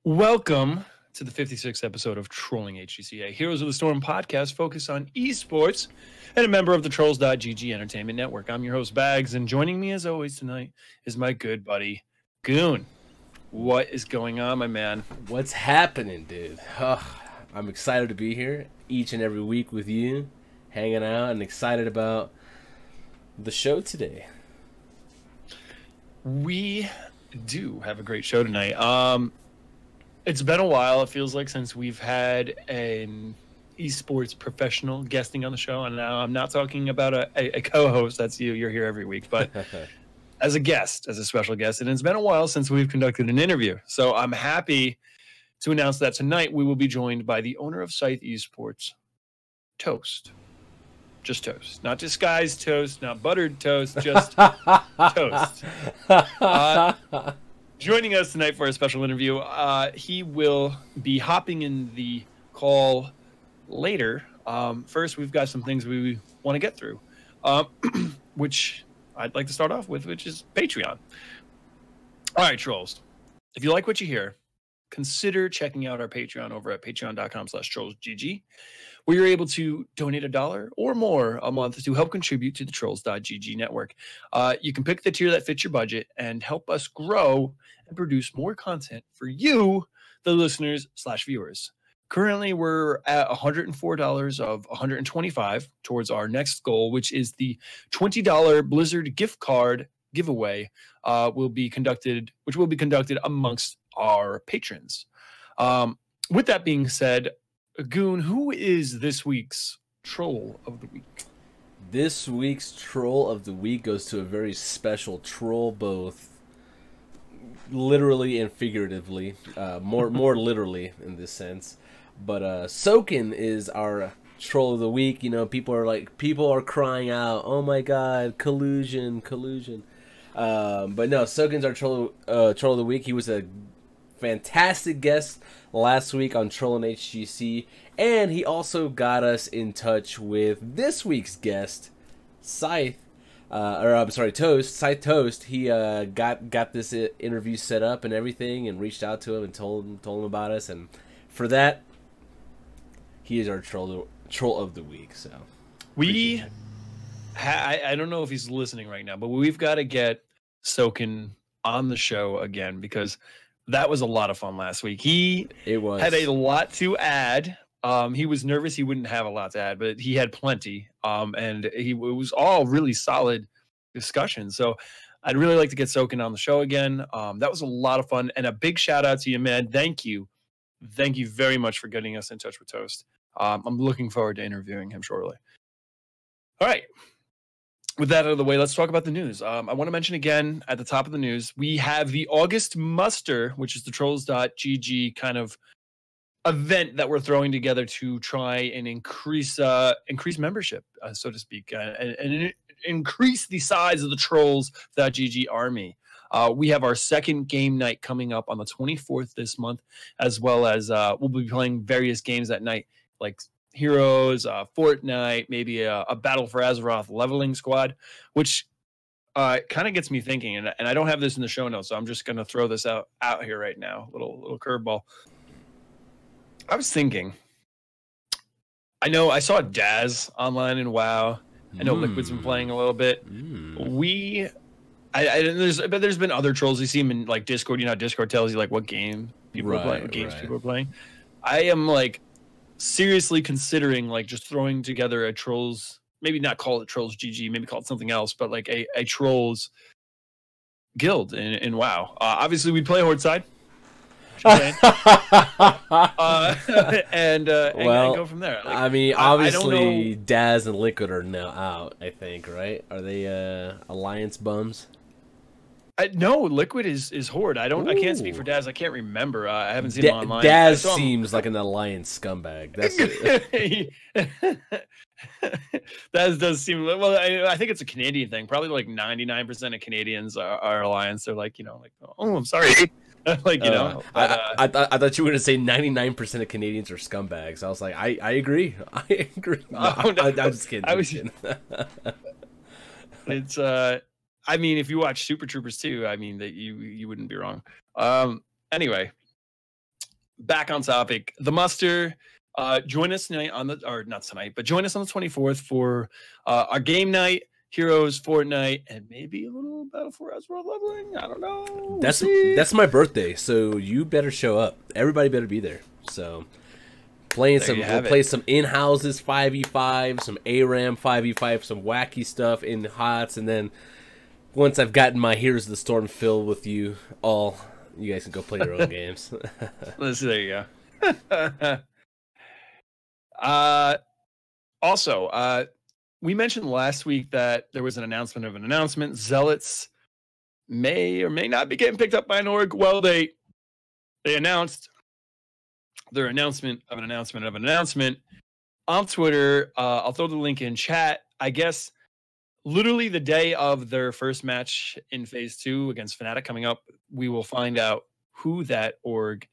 Welcome to the 56th episode of Trolling HGC, a Heroes of the Storm podcast focused on esports and a member of the Trolls HGC Entertainment Network. I'm your host, Bahgz, and joining me as always tonight is my good buddy, Goon. What is going on, my man? What's happening, dude? I'm excited to be here each and every week with you, hanging out, and excited about the show today. We do have a great show tonight. It's been a while, it feels like, since we've had an esports professional guesting on the show. And now I'm not talking about a co-host. That's you. You're here every week. But as a guest, as a special guest. And it's been a while since we've conducted an interview. So I'm happy to announce that tonight we will be joined by the owner of Scythe Esports, Toast. Just toast. Not disguised toast, not buttered toast, just toast. Joining us tonight for a special interview, he will be hopping in the call later. First, we've got some things we want to get through, which I'd like to start off with, which is Patreon. All right, trolls. If you like what you hear, consider checking out our Patreon over at patreon.com/trollsgg, where you're able to donate $1 or more a month to help contribute to the Trolls.gg network. You can pick the tier that fits your budget and help us grow and produce more content for you, the listeners/viewers. Currently, we're at $104 of $125 towards our next goal, which is the $20 Blizzard gift card giveaway, which will be conducted amongst our patrons. With that being said, Goon, who is this week's Troll of the Week? This week's Troll of the Week goes to a very special troll, both literally and figuratively. More literally in this sense. But Soken is our Troll of the Week. You know, people are crying out, "Oh my God, collusion!" But no, Soken's our Troll of the Week. He was a fantastic guest last week on Trollin HGC, and he also got us in touch with this week's guest, Scythe, Toast. ScytheToast. He got this interview set up and everything, and reached out to him and told him about us, and for that, he is our troll of the week. So I don't know if he's listening right now, but we've got to get Soken on the show again, because that was a lot of fun last week. He had a lot to add. He was nervous he wouldn't have a lot to add, but he had plenty. And it was all really solid discussion. So I'd really like to get Soken on the show again. That was a lot of fun. And a big shout out to you, man. Thank you. Thank you very much for getting us in touch with Toast. I'm looking forward to interviewing him shortly. All right. With that out of the way, let's talk about the news. I want to mention again at the top of the news, we have the August muster, which is the Trolls.gg kind of event that we're throwing together to try and increase membership, so to speak, and increase the size of the Trolls.gg army. We have our second game night coming up on the 24th this month, as well as we'll be playing various games that night, like Heroes, Fortnite, maybe a Battle for Azeroth leveling squad, which kind of gets me thinking, and I don't have this in the show notes, so I'm just going to throw this out here right now, little curveball. I was thinking, I know I saw Daz online in WoW. I know LiQuid's been playing a little bit. There's been other trolls. You see him in like Discord. You know, Discord tells you like what game people are playing, what games people are playing. I am like seriously considering like just throwing together a Trolls, maybe not call it Trolls GG, maybe call it something else, but like a Trolls guild in WoW. Obviously we'd play Horde side. And go from there. Like, I mean, obviously Daz and LiQuid are now out, I think, right? Are they Alliance bums? No, LiQuid is Horde. I can't speak for Daz. I can't remember. I haven't seen him online. Daz seems like an Alliance scumbag. That's Daz does seem well. I think it's a Canadian thing. Probably like 99% of Canadians are Alliance. They're like, oh, I'm sorry. Like, I thought you were going to say 99% of Canadians are scumbags. I was like, I agree. I agree. No, I'm just kidding. It's I mean, if you watch Super Troopers too, I mean that you wouldn't be wrong. Anyway, back on topic. The muster. Join us tonight not tonight, but join us on the 24th for our game night, Heroes, Fortnite, and maybe a little Battle for Azeroth leveling. I don't know. That's my birthday, so you better show up. Everybody better be there. So we'll play some in-houses 5v5, some ARAM 5v5, some wacky stuff in the HOTS, and then once I've gotten my Heroes of the Storm filled with you all, you guys can go play your own games. There you go. Also, we mentioned last week that there was an announcement of an announcement. Zealots may or may not be getting picked up by an org. Well, they announced their announcement of an announcement of an announcement on Twitter. I'll throw the link in chat. I guess literally the day of their first match in Phase 2 against Fnatic coming up, we will find out who that org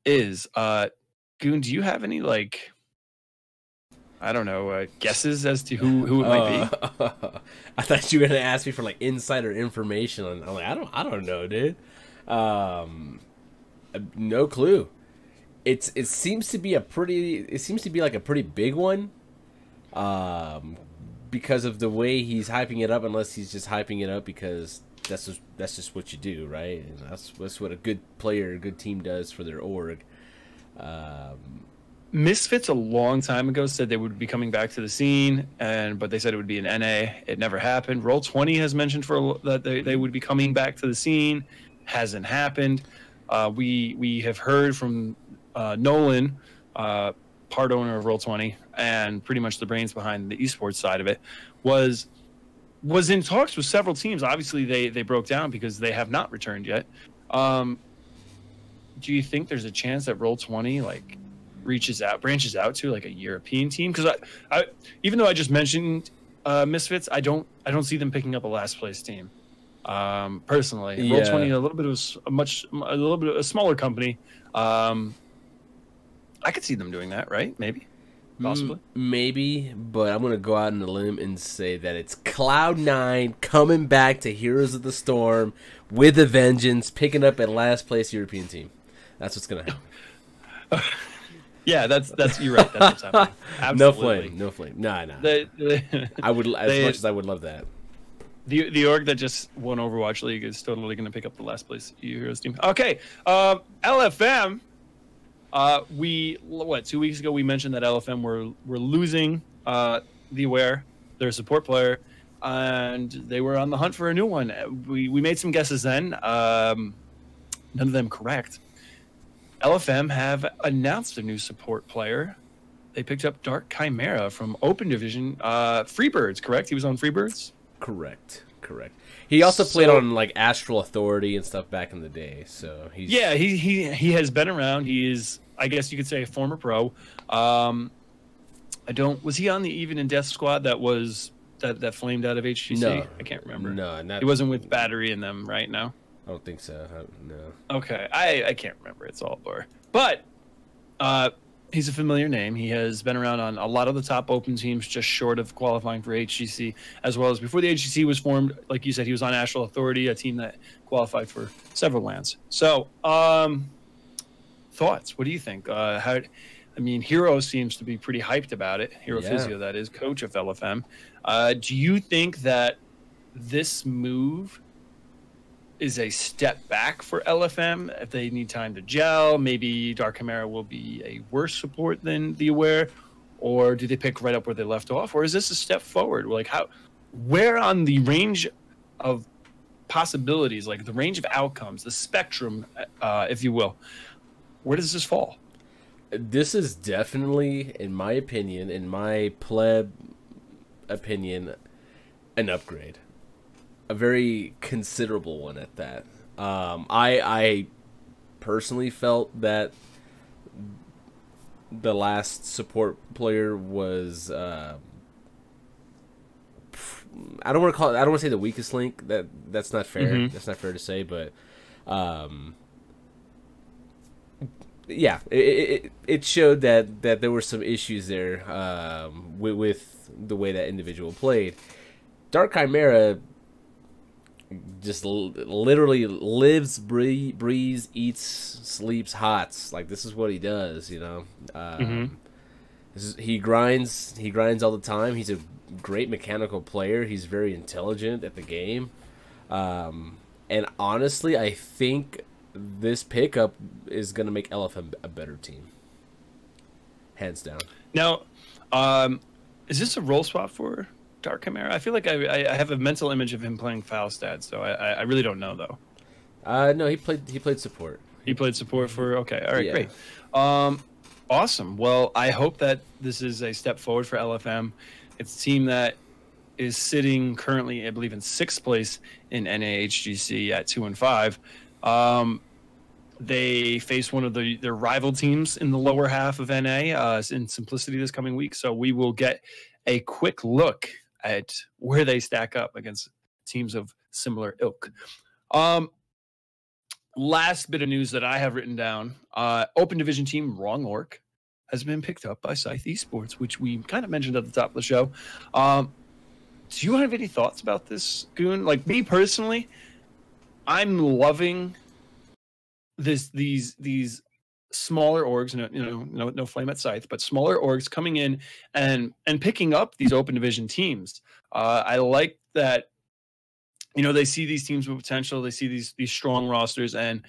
is. Goon, do you have any, like, I don't know, guesses as to who it might be? I thought you were gonna ask me for like insider information. I'm like, I don't know, dude. No clue. It seems to be like a pretty big one. Because of the way he's hyping it up, unless he's just hyping it up because that's just what you do, right? And that's what a good player, a good team does for their org. Misfits a long time ago said they would be coming back to the scene, but they said it would be an NA. It never happened. Roll20 has mentioned that they would be coming back to the scene. Hasn't happened. We have heard from Nolan, part owner of Roll20, and pretty much the brains behind the esports side of it, was in talks with several teams. Obviously, they broke down because they have not returned yet. Do you think there's a chance that Roll20 like branches out to like a European team? Because I even though I just mentioned Misfits, I don't see them picking up a last place team. Personally, yeah. Roll20 a little bit of a smaller company. I could see them doing that, right? Maybe, possibly, maybe. But I'm gonna go out on a limb and say that it's Cloud9 coming back to Heroes of the Storm with a vengeance, picking up a last place European team. That's what's gonna happen. Yeah, that's you're right. That's what's happening. Absolutely. No flame. Nah. I would much as I would love that. The org that just won Overwatch League is totally going to pick up the last place Heroes team. Okay, LFM. 2 weeks ago we mentioned that LFM were losing the Aware, their support player, and they were on the hunt for a new one. We made some guesses then. None of them correct. LFM have announced a new support player. They picked up Dark Chimera from Open Division. Freebirds, correct? He was on Freebirds? Correct. He also played on like Astral Authority and stuff back in the day. So he has been around. He is, I guess you could say, a former pro. Was he on the Even and Death squad that flamed out of HGC? No, I can't remember. No, he wasn't with Battery in them right now. I don't think so. No. Okay, I can't remember. It's all blur. But he's a familiar name. He has been around on a lot of the top open teams, just short of qualifying for HGC, as well as before the HGC was formed. Like you said, he was on Astral Authority, a team that qualified for several lands. So, thoughts? What do you think? Hero seems to be pretty hyped about it. Hero Physio, that is, coach of LFM. Do you think that this move is a step back for LFM if they need time to gel? Maybe Dark Chimera will be a worse support than the Aware, or do they pick right up where they left off, or is this a step forward? Like, where on the range of possibilities, like the range of outcomes, the spectrum, if you will, where does this fall? This is definitely, in my opinion, pleb opinion, an upgrade. A very considerable one at that. I personally felt that the last support player was I don't want to say the weakest link. That's not fair. Mm-hmm. That's not fair to say, but yeah, it showed that there were some issues there with the way that individual played. Dark Chimera just literally lives, breathes, eats, sleeps, HOTS. Like, this is what he does, you know. He grinds all the time. He's a great mechanical player. He's very intelligent at the game. And honestly, I think this pickup is going to make LFM a better team. Hands down. Now, is this a role swap for Dark Chimera? I feel like I have a mental image of him playing Falstad, so I really don't know though. No, he played support. He played support for okay. All right, great. Awesome. Well, I hope that this is a step forward for LFM. It's a team that is sitting currently, I believe, in 6th place in NAHGC at 2-5. They face one of their rival teams in the lower half of NA in Simplicity this coming week. So we will get a quick look at where they stack up against teams of similar ilk. Last bit of news that I have written down, Open Division team Wrong Orc has been picked up by Scythe Esports, which we kind of mentioned at the top of the show. Do you have any thoughts about this, Goon? Like, me personally, I'm loving these smaller orgs, no flame at Scythe, but smaller orgs coming in and picking up these Open Division teams. I like that. You know, they see these teams with potential. They see these strong rosters and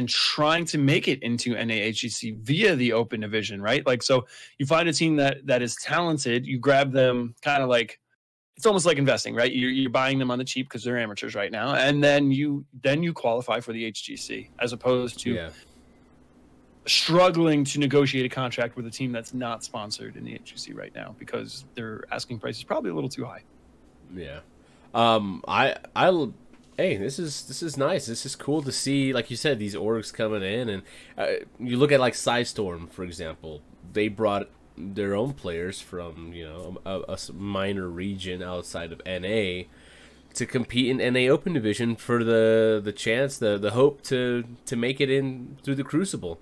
trying to make it into NAHGC via the Open Division, right? Like, so you find a team that is talented, you grab them, kind of like, it's almost like investing, right? You're buying them on the cheap because they're amateurs right now, and then you qualify for the HGC, as opposed to struggling to negotiate a contract with a team that's not sponsored in the HGC right now because their asking price is probably a little too high. Yeah. Hey, this is nice. This is cool to see, like you said, these orgs coming in, and you look at like Psystorm, for example. They brought their own players from, you know, a minor region outside of NA to compete in NA Open Division for the chance, the hope to make it in through the Crucible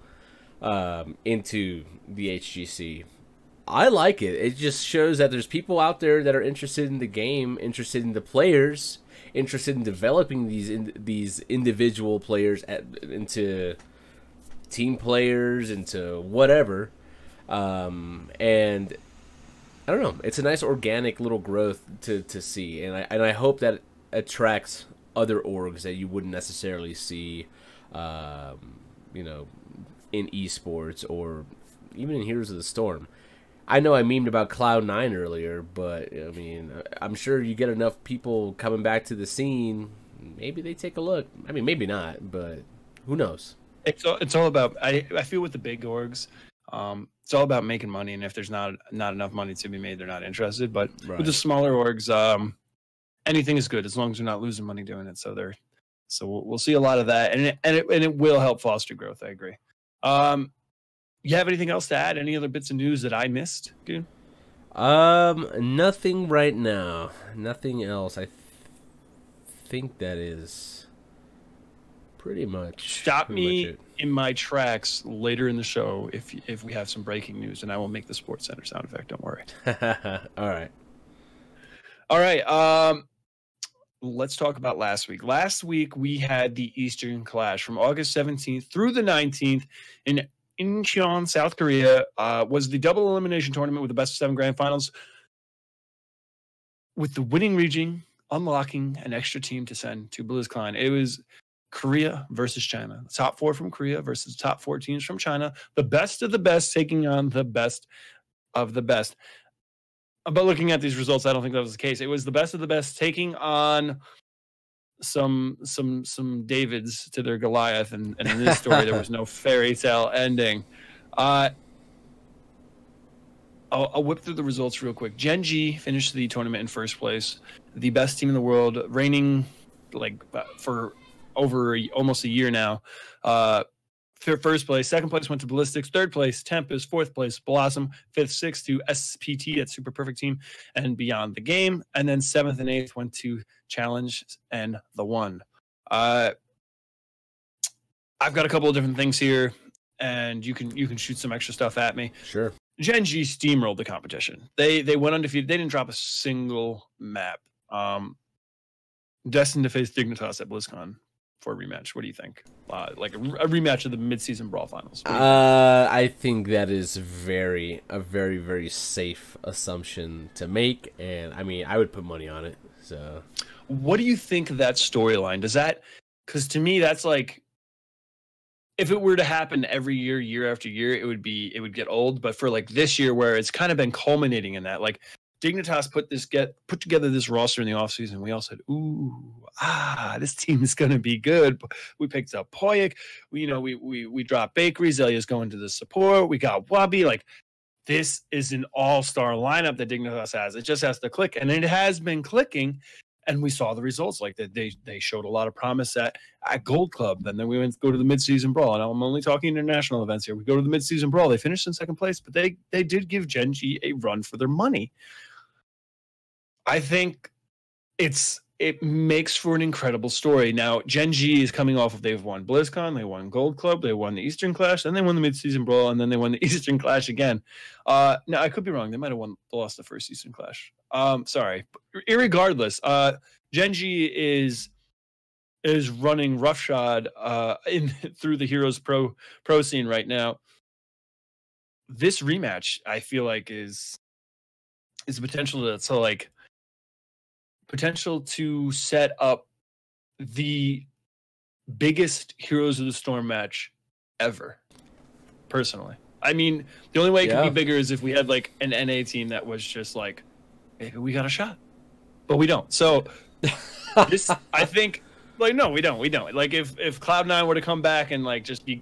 into the HGC. I like it. It just shows that there's people out there that are interested in the game, interested in the players, interested in developing these individual players into team players, into whatever. And I don't know. It's a nice organic little growth to see, and I hope that it attracts other orgs that you wouldn't necessarily see, you know, in esports or even in Heroes of the Storm. I know I memed about Cloud9 earlier, but I mean, I'm sure you get enough people coming back to the scene, maybe they take a look. I mean, maybe not, but who knows? It's all about. I feel with the big orgs, it's all about making money, and if there's not enough money to be made, they're not interested. But with the smaller orgs, anything is good as long as they're not losing money doing it. So we'll see a lot of that, and it will help foster growth. I agree. You have anything else to add? Any other bits of news that I missed, dude? Nothing right now. Nothing else. I think that is pretty much. Stop me in my tracks later in the show if we have some breaking news, and I will make the Sports Center sound effect. Don't worry. All right. Let's talk about last week. Last week we had the Eastern Clash from August 17th through the 19th in Incheon, South Korea. Was the double elimination tournament with the best of 7 grand finals, with the winning region unlocking an extra team to send to BlizzCon. It was Korea versus China. The top 4 from Korea versus the top 4 teams from China. The best of the best taking on the best of the best. But looking at these results, I don't think that was the case. It was the best of the best taking on some Davids to their Goliath, and in this story there was no fairy tale ending. I'll whip through the results real quick. Gen G finished the tournament in first place, the best team in the world, reigning for over almost a year now. First place, second place went to Ballistics, third place Tempest, fourth place Blossom, fifth, sixth to SPT at Super Perfect Team and Beyond the Game, and then seventh and eighth went to Challenge and The One. I've got a couple of different things here, and you can shoot some extra stuff at me. Sure. Gen G steamrolled the competition. They went undefeated. They didn't drop a single map. destined to face Dignitas at BlizzCon for a rematch. What do you think? Like a rematch of the mid-season Brawl Finals. I think that is a very, very safe assumption to make, and I mean, I would put money on it. So, what do you think of that storyline? Does that? Because to me, that's like, if it were to happen every year, year after year, it would get old. But for like this year, where it's kind of been culminating in that, like Dignitas put together this roster in the offseason. We all said, ooh, this team is going to be good. We picked up Poyik. We dropped Bakery. Zelia's going to the support. We got Wabi. Like, this is an all-star lineup that Dignitas has. It just has to click. And it has been clicking. And we saw the results. Like, they showed a lot of promise at Gold Club. And then we went to go to the mid-season brawl. And I'm only talking international events here. We go to the mid-season brawl. They finished in second place, but they did give Gen G a run for their money. I think it makes for an incredible story. Now, Gen G is coming off of, they've won BlizzCon, they won Gold Club, they won the Eastern Clash, then they won the mid-season brawl, and then they won the Eastern Clash again. Now, I could be wrong. They might have lost the first Eastern Clash. Sorry. Irregardless, Gen G is running roughshod through the Heroes Pro scene right now. This rematch, I feel like, is the potential to set up the biggest Heroes of the Storm match ever, personally. I mean, the only way it could be bigger is if we had like an NA team that was just like, maybe we got a shot, but we don't. So this, I think, like, no, we don't. Like, if Cloud9 were to come back and like just be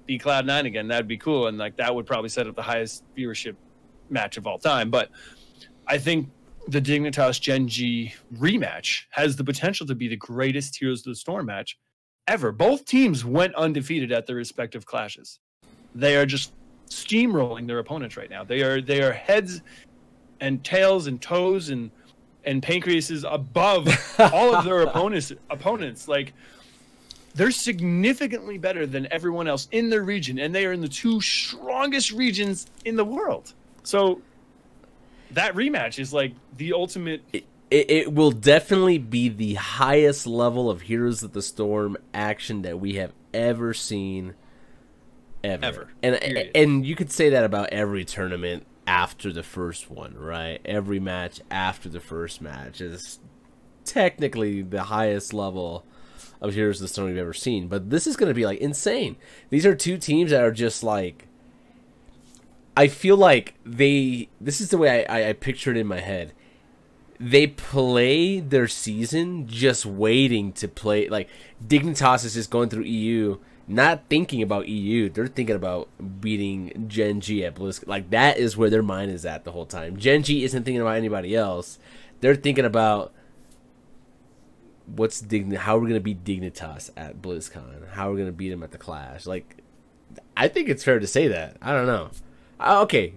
Cloud9 again, that'd be cool, and like that would probably set up the highest viewership match of all time. But I think the Dignitas Gen G rematch has the potential to be the greatest Heroes of the Storm match ever. Both teams went undefeated at their respective clashes. They are just steamrolling their opponents right now. They are heads and tails and toes and pancreases above all of their opponents. Like, they're significantly better than everyone else in their region, and they are in the two strongest regions in the world. So that rematch is like the ultimate. It will definitely be the highest level of Heroes of the Storm action that we have ever seen, ever. And you could say that about every tournament after the first one, right? Every match after the first match is technically the highest level of Heroes of the Storm we've ever seen. But this is going to be like insane. These are two teams that are just like, I feel like this is the way I picture it in my head. They play their season just waiting to play. Like, Dignitas is just going through EU, not thinking about EU. They're thinking about beating Gen G at BlizzCon. Like, that is where their mind is at the whole time. Gen G isn't thinking about anybody else. They're thinking about how we're going to beat Dignitas at BlizzCon. How we're going to beat them at the Clash. Like, I think it's fair to say that. I don't know. Okay,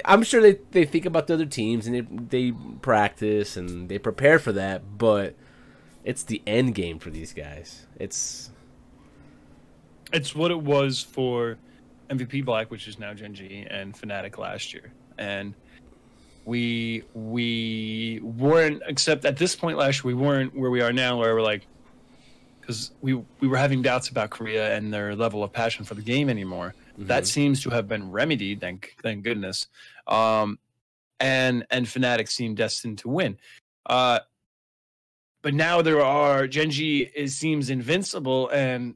I'm sure they think about the other teams and they practice and they prepare for that, but it's the end game for these guys. It's what it was for MVP Black, which is now Gen G, and Fnatic last year. And we weren't, except at this point last year, we weren't where we are now, where we're like, because we were having doubts about Korea and their level of passion for the game anymore. Mm-hmm. That seems to have been remedied, thank goodness. And Fnatic seem destined to win. But now Gen G seems invincible, and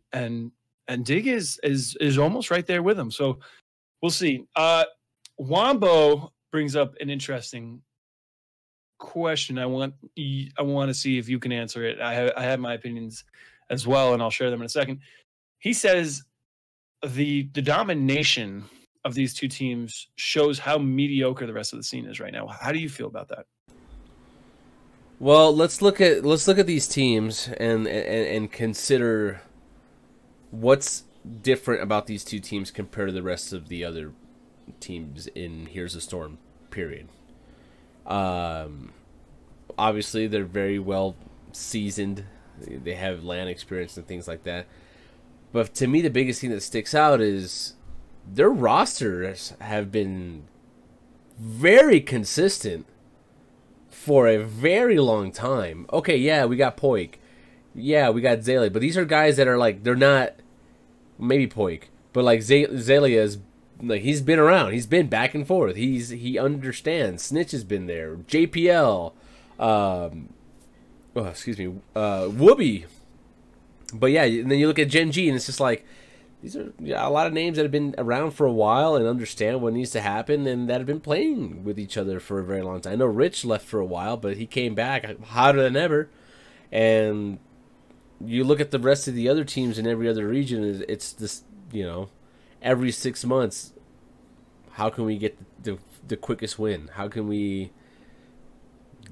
Dig is almost right there with them. So we'll see. Wombo brings up an interesting question. I want to see if you can answer it. I have my opinions as well, and I'll share them in a second. He says the domination of these two teams shows how mediocre the rest of the scene is right now. How do you feel about that? Well, let's look at these teams and consider what's different about these two teams compared to the rest of the other teams in Heroes of Storm, period. Obviously, they're very well seasoned. They have LAN experience and things like that. But to me, the biggest thing that sticks out is their rosters have been very consistent for a very long time. Okay, yeah, we got Poik. Yeah, we got Zayla. But these are guys that are like, they're not, maybe Poik, but like Zayla is, like, he's been around. He's been back and forth. He understands. Snitch has been there. JPL. Whoopi. But yeah, and then you look at Gen G, and it's just like, these are a lot of names that have been around for a while and understand what needs to happen, and that have been playing with each other for a very long time. I know Rich left for a while, but he came back hotter than ever. And you look at the rest of the other teams in every other region, it's this, you know, every 6 months, how can we get the quickest win? How can we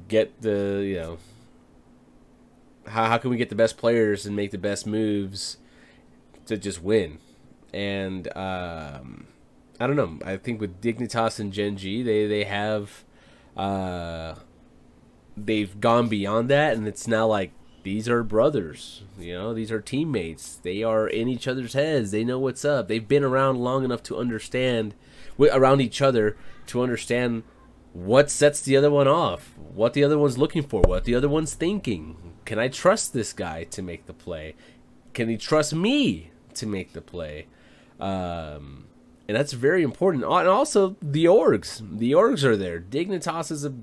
get the, you know, how can we get the best players and make the best moves to just win? And I don't know. I think with Dignitas and Gen G, they have they've gone beyond that, and it's now like, these are brothers, you know, these are teammates. They are in each other's heads. They know what's up. They've been around long enough to understand, around each other, to understand what sets the other one off, what the other one's looking for, what the other one's thinking. Can I trust this guy to make the play? Can he trust me to make the play? And that's very important. And also the orgs. The orgs are there. Dignitas is a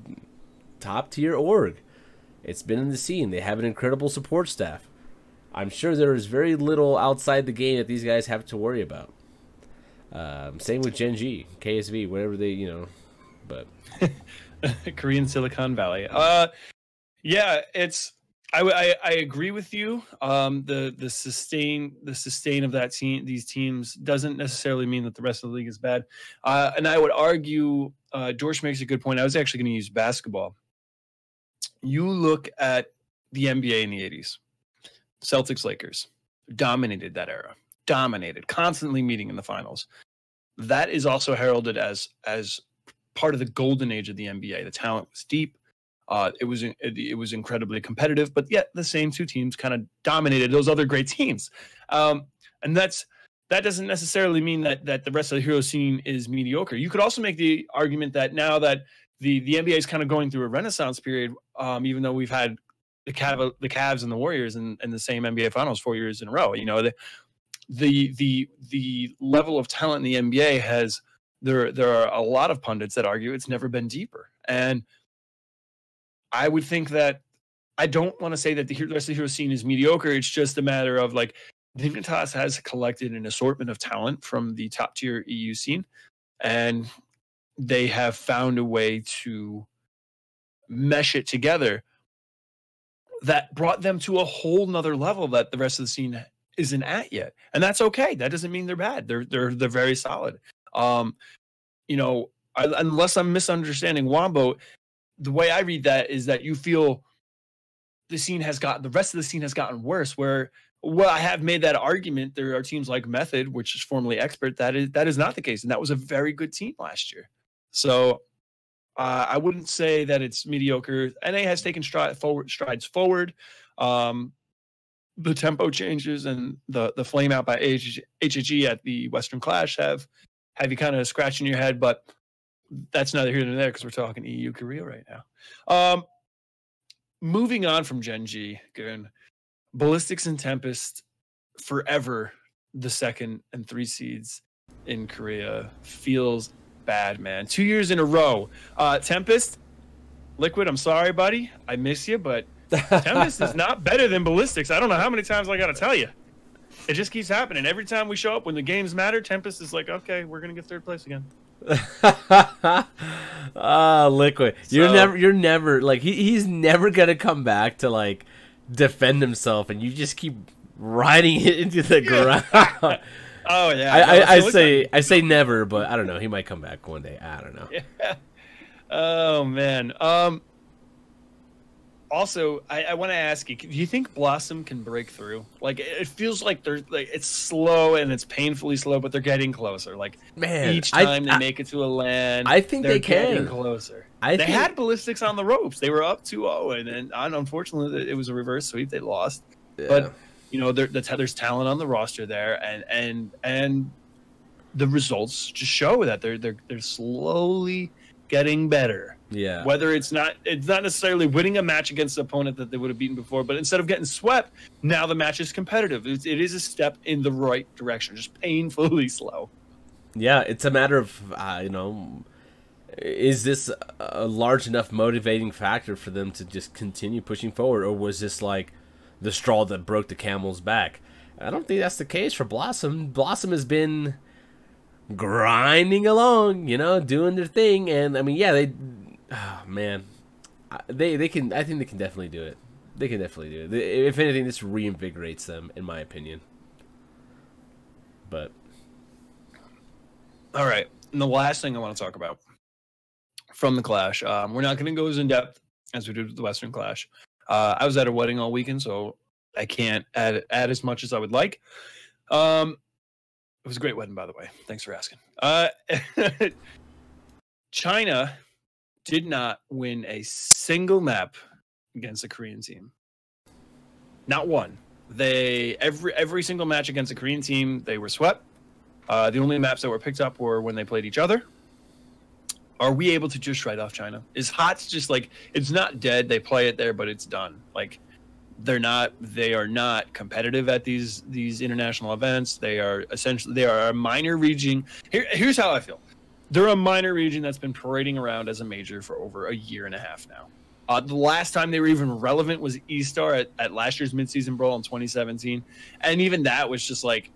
top-tier org. It's been in the scene. They have an incredible support staff. I'm sure there is very little outside the game that these guys have to worry about. Same with Gen G, KSV, whatever they, you know, but... Korean Silicon Valley. Yeah, it's... I agree with you. The sustain of that team, these teams, doesn't necessarily mean that the rest of the league is bad. And I would argue, Dorsch makes a good point. I was actually going to use basketball. You look at the NBA in the 80s, Celtics, Lakers, dominated that era, constantly meeting in the finals. That is also heralded as part of the golden age of the NBA. The talent was deep. It was incredibly competitive, but yet the same two teams kind of dominated those other great teams. And that doesn't necessarily mean that the rest of the hero scene is mediocre. You could also make the argument that now that the NBA is kind of going through a renaissance period, even though we've had the Cavs and the Warriors in the same NBA Finals 4 years in a row. You know, the level of talent in the NBA has there are a lot of pundits that argue it's never been deeper. And I would think that, I don't want to say that the rest of the hero scene is mediocre. It's just a matter of, like, Dignitas has collected an assortment of talent from the top tier EU scene, and they have found a way to mesh it together that brought them to a whole nother level that the rest of the scene isn't at yet. And that's okay. That doesn't mean they're bad. They're very solid. You know, unless I'm misunderstanding Wombo, the way I read that is that you feel the rest of the scene has gotten worse, where, well, I have made that argument. There are teams like Method, which is formerly Expert, that is not the case. And that was a very good team last year. So I wouldn't say that it's mediocre. NA has taken strides forward. The tempo changes and the flame out by HHE at the Western Clash have you kind of scratching your head, but that's neither here nor there because we're talking EU Korea right now. Moving on from Gen G, Goon, Ballistics and Tempest, forever the 2nd and 3 seeds in Korea, feels bad, man. 2 years in a row. Tempest, LiQuiud, I'm sorry, buddy. I miss you, but Tempest is not better than Ballistics. I don't know how many times I got to tell you. It just keeps happening. Every time we show up, when the games matter, Tempest is like, okay, we're going to get 3rd place again. LiQuiud. You're never like, he's never going to come back to, like, defend himself, and you just keep riding it into the ground. Oh yeah, I say never, but I don't know. He might come back one day. I don't know. Yeah. Oh man. Also, I want to ask you: do you think Blossom can break through? Like, it feels like it's slow and it's painfully slow, but they're getting closer. Like, man, each time they make it to a land, I think they can getting closer. They had Ballistics on the ropes. They were up 2-0, and unfortunately, it was a reverse sweep. They lost, yeah. But you know, there's talent on the roster there, and the results just show that they're slowly getting better. Yeah. Whether it's not necessarily winning a match against an opponent that they would have beaten before, but instead of getting swept, now the match is competitive. It is a step in the right direction, just painfully slow. Yeah, it's a matter of, is this a large enough motivating factor for them to just continue pushing forward, or was this like the straw that broke the camel's back? I don't think that's the case for Blossom. Blossom has been grinding along, doing their thing, and I mean, yeah, they can. I think they can definitely do it. They can definitely do it. If anything, this reinvigorates them, in my opinion. But all right, and the last thing I want to talk about from the Clash, we're not going to go as in depth as we did with the Western Clash. I was at a wedding all weekend, so I can't add as much as I would like. It was a great wedding, by the way. Thanks for asking. China did not win a single map against a Korean team. Not one. Every single match against a Korean team, they were swept. The only maps that were picked up were when they played each other. Are we able to just write off China? Is HOTS just like, it's not dead, they play it there, but it's done? Like, they are not competitive at these international events. They are a minor region. Here's how I feel. They're a minor region that's been parading around as a major for over a year and a half now. The last time they were even relevant was E-Star at last year's midseason brawl in 2017, and even that was just like,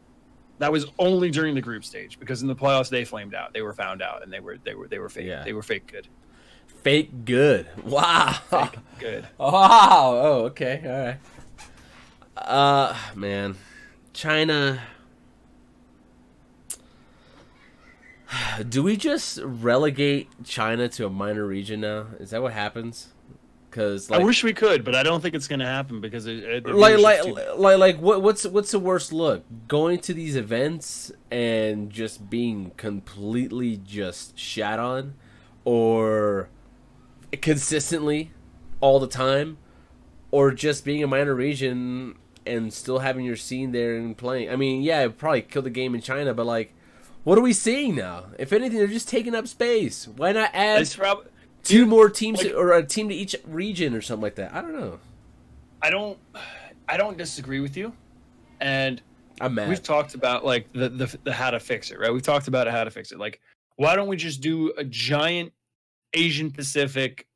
that was only during the group stage, because in the playoffs they flamed out. They were found out, and they were fake. Yeah. They were fake good. Fake good. Wow. Fake good. Wow. Oh, okay. All right. Man, China. Do we just relegate China to a minor region now? Is that what happens? Because I wish we could, but I don't think it's going to happen, because what's the worst look? Going to these events and just being completely just shat on, or consistently all the time, or just being a minor region and still having your scene there and playing. I mean, yeah, it probably killed the game in China, but like, what are we seeing now? If anything, they're just taking up space. Why not add two more teams, or a team to each region or something like that? I don't know. I don't disagree with you, and I'm mad. We've talked about like the how to fix it, right? We've talked about how to fix it. Like, why don't we just do a giant Asian Pacific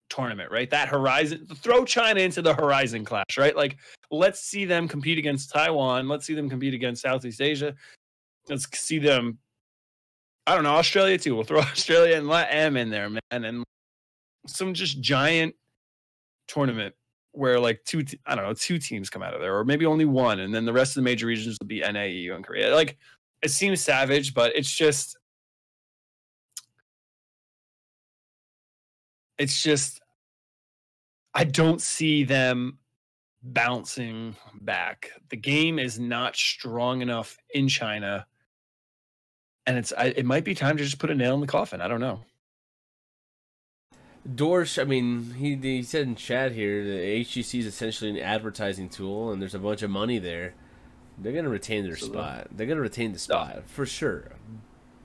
tournament, right? That Horizon, throw China into the Horizon Clash, right? Like, let's see them compete against Taiwan. Let's see them compete against Southeast Asia. Let's see them, I don't know, Australia too. We'll throw Australia and LATAM in there, man. And some just giant tournament where like two teams come out of there, or maybe only one. And then the rest of the major regions will be NA, EU, and Korea. Like, it seems savage, but it's just, I don't see them bouncing back. The game is not strong enough in China, and it might be time to just put a nail in the coffin. I don't know. Dorsch, I mean, he said in chat here that HGC is essentially an advertising tool, and there's a bunch of money there. They're going to retain their spot. They're going to retain the spot, for sure.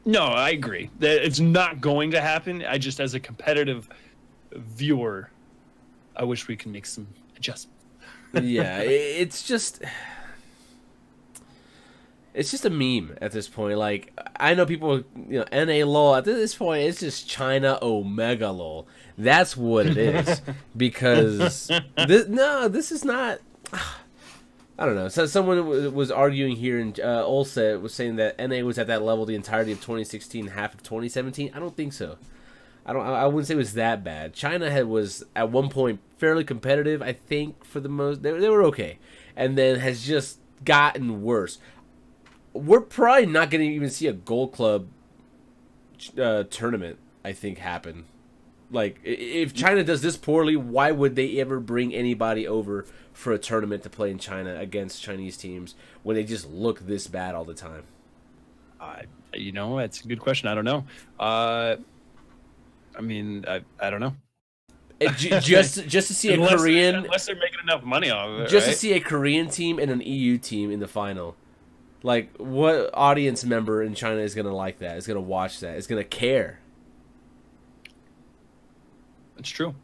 No, I agree. It's not going to happen. I just, as a competitive viewer, I wish we could make some adjustments. Yeah, it's just a meme at this point. Like, I know people, NA LOL, at this point, it's just China Omega LOL. That's what it is. Because, this is not, I don't know. So someone was arguing here, and Olset was saying that NA was at that level the entirety of 2016, half of 2017. I don't think so. I wouldn't say it was that bad. China was at one point fairly competitive, I think, for the most. They were okay, and then has just gotten worse. We're probably not going to even see a Gold Club tournament, I think, happen. Like, if China does this poorly, why would they ever bring anybody over for a tournament to play in China against Chinese teams when they just look this bad all the time? That's a good question. I don't know. I mean, I don't know. Just to see a Korean, unless they're making enough money off of it, just right? To see a Korean team and an EU team in the final. Like, what audience member in China is going to like that? Is going to watch that? Is going to care? It's true.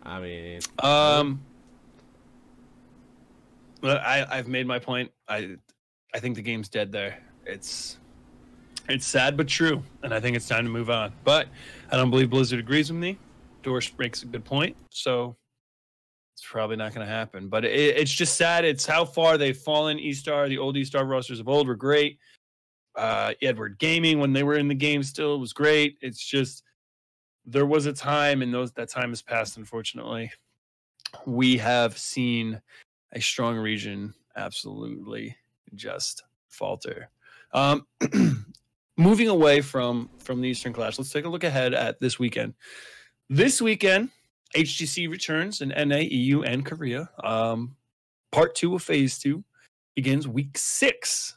I mean, I've made my point. I think the game's dead there. It's sad but true, and I think it's time to move on. But I don't believe Blizzard agrees with me. Dorsch makes a good point, so it's probably not going to happen. But it's just sad. It's how far they've fallen. E-Star, the old E-Star rosters of old were great. Edward Gaming, when they were in the game still, was great. It's just there was a time, and that time has passed, unfortunately. We have seen a strong region absolutely just falter. Moving away from the Eastern Clash, let's take a look ahead at this weekend. This weekend, HGC returns in NA, EU, and Korea. Part 2 of Phase 2 begins week 6.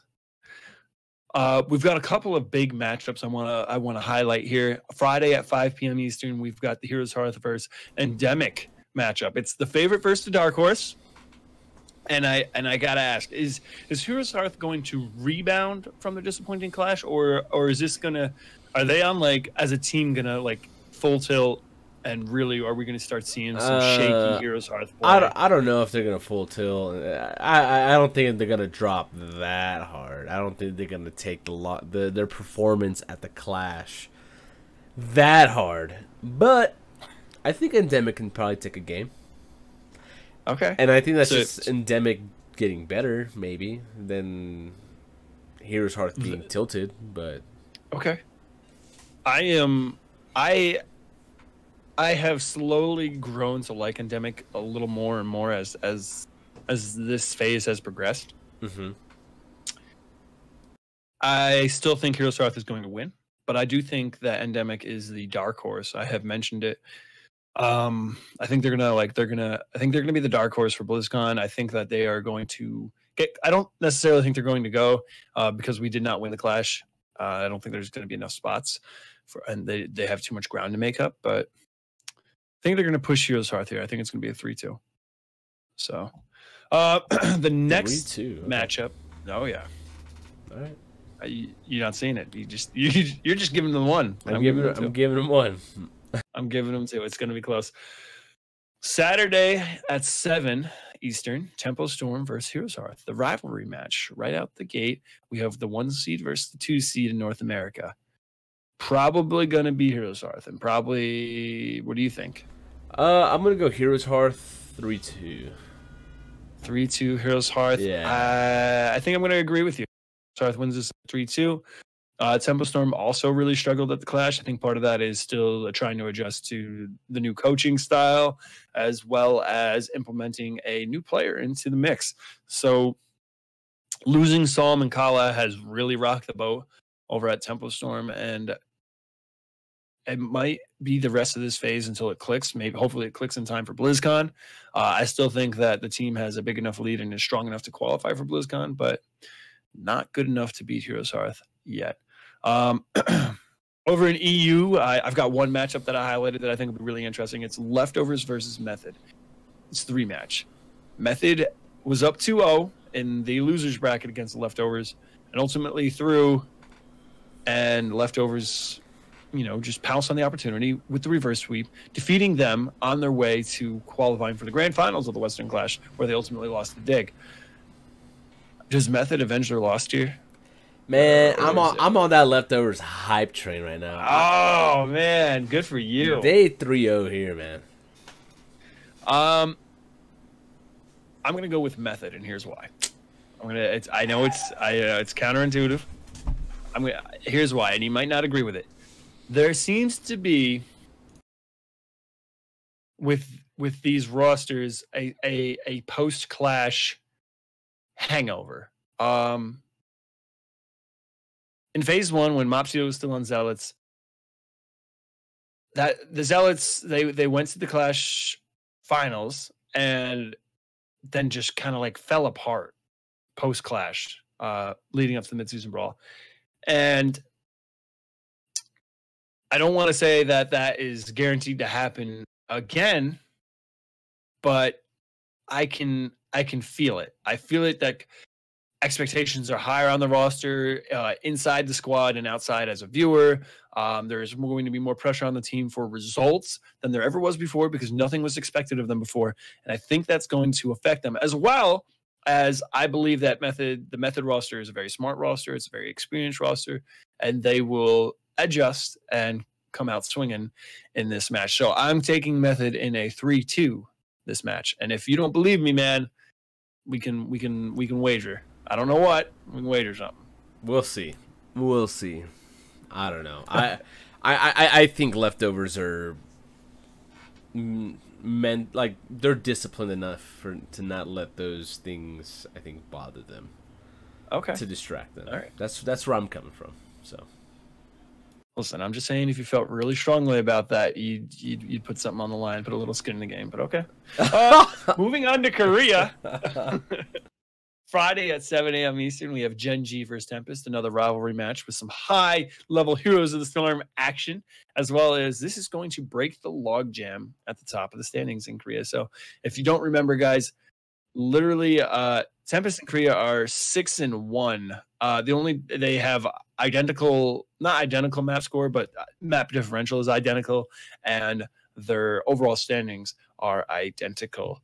We've got a couple of big matchups I want to highlight here. Friday at 5 p.m. Eastern, we've got the Heroes Hearth versus Endemic matchup. It's the favorite versus the Dark Horse. And I gotta ask, is Heroes Hearth going to rebound from the disappointing clash, or is this are they on as a team gonna full tilt, and really are we gonna start seeing some shaky Heroes Hearth play? I don't know if they're gonna full tilt. I don't think they're gonna drop that hard. I don't think they're gonna take their performance at the clash that hard. But I think Endemic can probably take a game. Okay. And I think that's just Endemic getting better, maybe, than Heroes Hearth being tilted, but... Okay. I have slowly grown to like Endemic a little more and more as this phase has progressed. Mm-hmm. I still think Heroes Hearth is going to win, but I do think that Endemic is the dark horse. I have mentioned it. I think they're gonna be the dark horse for BlizzCon. I think that they are going to get. I don't necessarily think they're going to go because we did not win the clash. I don't think there's going to be enough spots and they have too much ground to make up. But I think they're going to push Heroes Hearth here. I think it's going to be a 3-2. So the next 3-2, okay. matchup. Oh yeah. All right. You're not seeing it. You're just giving them one. I'm giving them one. I'm giving them 2. It's going to be close. Saturday at 7 Eastern, Tempo Storm versus Heroes Hearth. The rivalry match right out the gate. We have the 1 seed versus the 2 seed in North America. Probably going to be Heroes Hearth. And probably, what do you think? I'm going to go Heroes Hearth 3-2. 3-2 Heroes Hearth. Yeah. I think I'm going to agree with you. Hearth wins this 3-2. Tempo Storm also really struggled at the clash. I think part of that is still trying to adjust to the new coaching style, as well as implementing a new player into the mix. So losing Psalm and Kala has really rocked the boat over at Tempo Storm, and it might be the rest of this phase until it clicks. Maybe, hopefully, it clicks in time for BlizzCon. I still think that the team has a big enough lead and is strong enough to qualify for BlizzCon, but not good enough to beat Heroes Hearth yet. Over in EU, I've got one matchup that I highlighted that I think will be really interesting. It's Leftovers versus Method. It's 3-match. Method was up 2-0 in the losers bracket against the Leftovers, and ultimately threw, and Leftovers, just pounced on the opportunity with the reverse sweep, defeating them on their way to qualifying for the grand finals of the Western Clash, where they ultimately lost the dig. Does Method avenge their loss here? Man, I'm on that Leftovers hype train right now. Oh man, good for you. They 3-0 here, man. I'm gonna go with Method, and here's why. I know it's counterintuitive. Here's why, and you might not agree with it. There seems to be with these rosters a post clash hangover. In phase 1, when Mopsio was still on Zealots, the Zealots they went to the Clash finals and then just kind of fell apart post Clash, leading up to the midseason brawl. And I don't want to say that is guaranteed to happen again, but I can feel it. I feel it that expectations are higher on the roster, inside the squad and outside as a viewer. There's going to be more pressure on the team for results than there ever was before because nothing was expected of them before. And I think that's going to affect them, as well as I believe that the Method roster is a very smart roster. It's a very experienced roster, and they will adjust and come out swinging in this match. So I'm taking Method in a 3-2 this match. And if you don't believe me, man, we can wager. I don't know what. We can wager something. We'll see. We'll see. I don't know. I think leftovers are meant, like, they're disciplined enough to not let those things, I think, bother them. Okay. To distract them. All right. That's where I'm coming from. So. Listen, I'm just saying, if you felt really strongly about that, you'd put something on the line, put a little skin in the game. But okay. Moving on to Korea. Friday at 7 a.m. Eastern, we have Gen G versus Tempest, another rivalry match with some high-level Heroes of the Storm action, as well as this is going to break the logjam at the top of the standings in Korea. So if you don't remember, guys, literally Tempest and Korea are 6-1. They have not identical map score, but map differential is identical, and their overall standings are identical.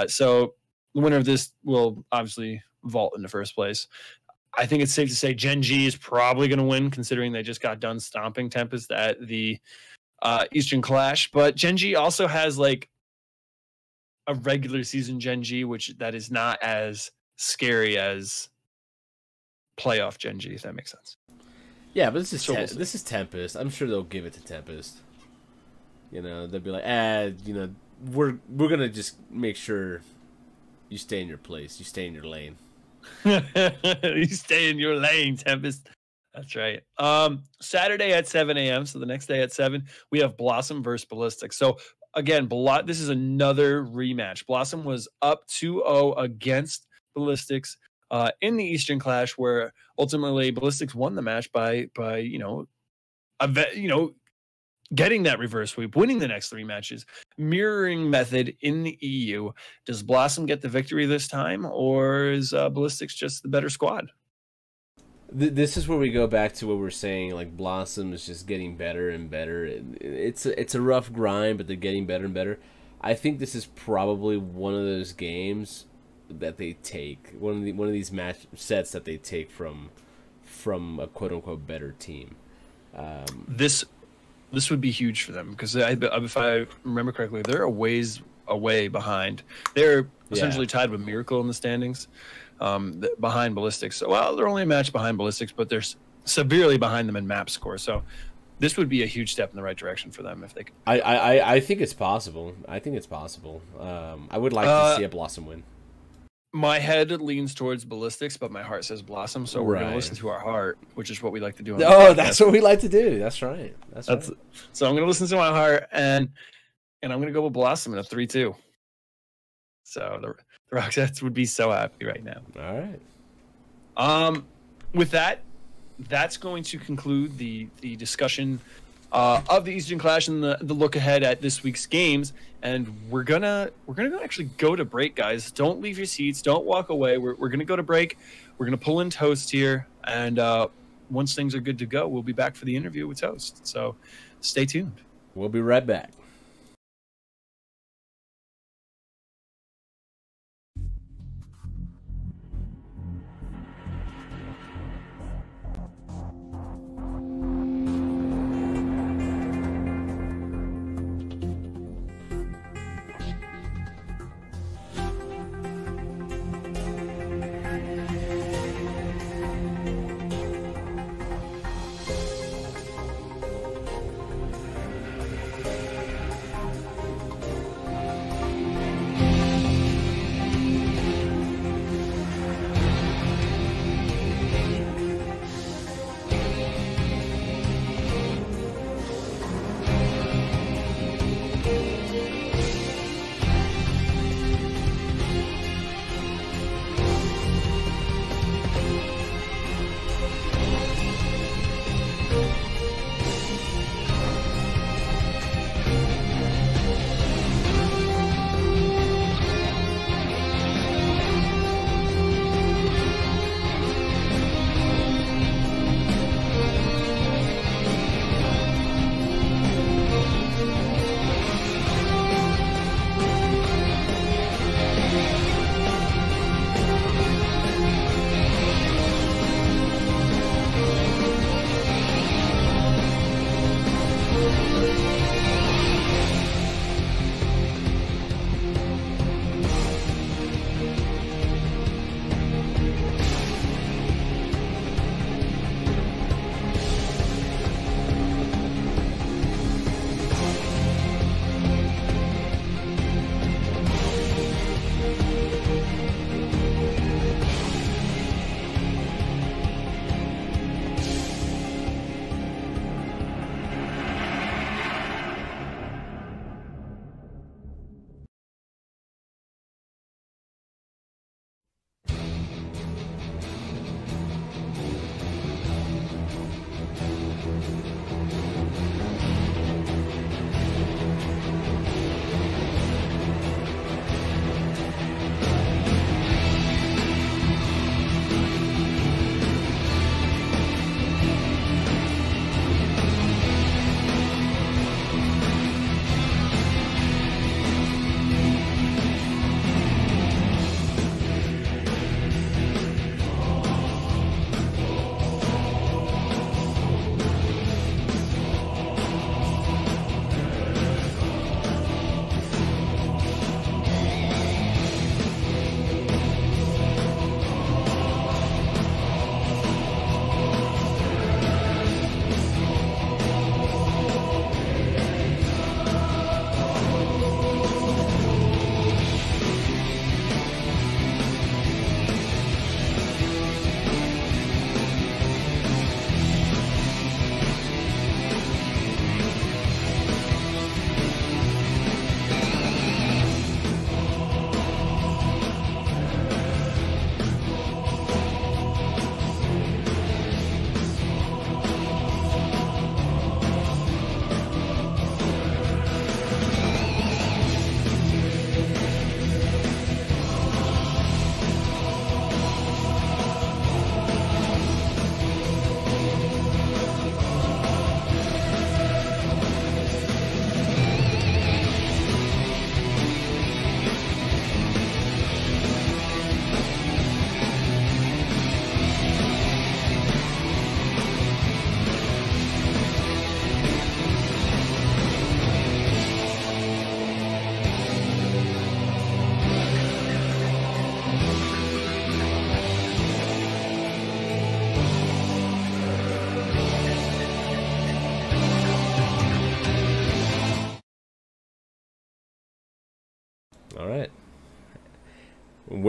So the winner of this will obviously vault in the first place. I think it's safe to say Gen G is probably going to win, considering they just got done stomping Tempest at the Eastern Clash. But Gen G also has like a regular season Gen G, which that is not as scary as playoff Gen G, if that makes sense. Yeah, but this is Tempest. I'm sure they'll give it to Tempest. You know, they'll be like, we're gonna just make sure you stay in your place. You stay in your lane. You stay in your lane, Tempest. That's right. Saturday at 7 a.m. So the next day at 7, we have Blossom versus Ballistics. So again, this is another rematch. Blossom was up 2-0 against Ballistics in the Eastern Clash, where ultimately Ballistics won the match by getting that reverse sweep, winning the next 3 matches, mirroring Method in the EU. Does Blossom get the victory this time, or is Ballistics just the better squad? This is where we go back to what we're saying. Like, Blossom is just getting better and better. It's a rough grind, but they're getting better and better. I think this is probably one of those games that they take, one of these match sets that they take from a quote unquote better team. This would be huge for them, because if I remember correctly, they're a ways away behind. They're essentially tied with Miracle in the standings, behind Ballistics. So, well, they're only a match behind Ballistics, but they're severely behind them in map score. So this would be a huge step in the right direction for them if they could. I think it's possible. I think it's possible. I would like to see a Blossom win. My head leans towards Ballistics, but my heart says Blossom, so we're going to listen to our heart, which is what we like to do. That's what we like to do. That's right. That's right. So I'm going to listen to my heart, and I'm going to go with Blossom in a 3-2. So the Rockets would be so happy right now. All right. With that, that's going to conclude the discussion of the Eastern Clash and the look ahead at this week's games. And we're gonna actually go to break, guys. Don't leave your seats. Don't walk away. We're gonna go to break. We're gonna pull in Toast here, and once things are good to go, we'll be back for the interview with Toast. So stay tuned. We'll be right back.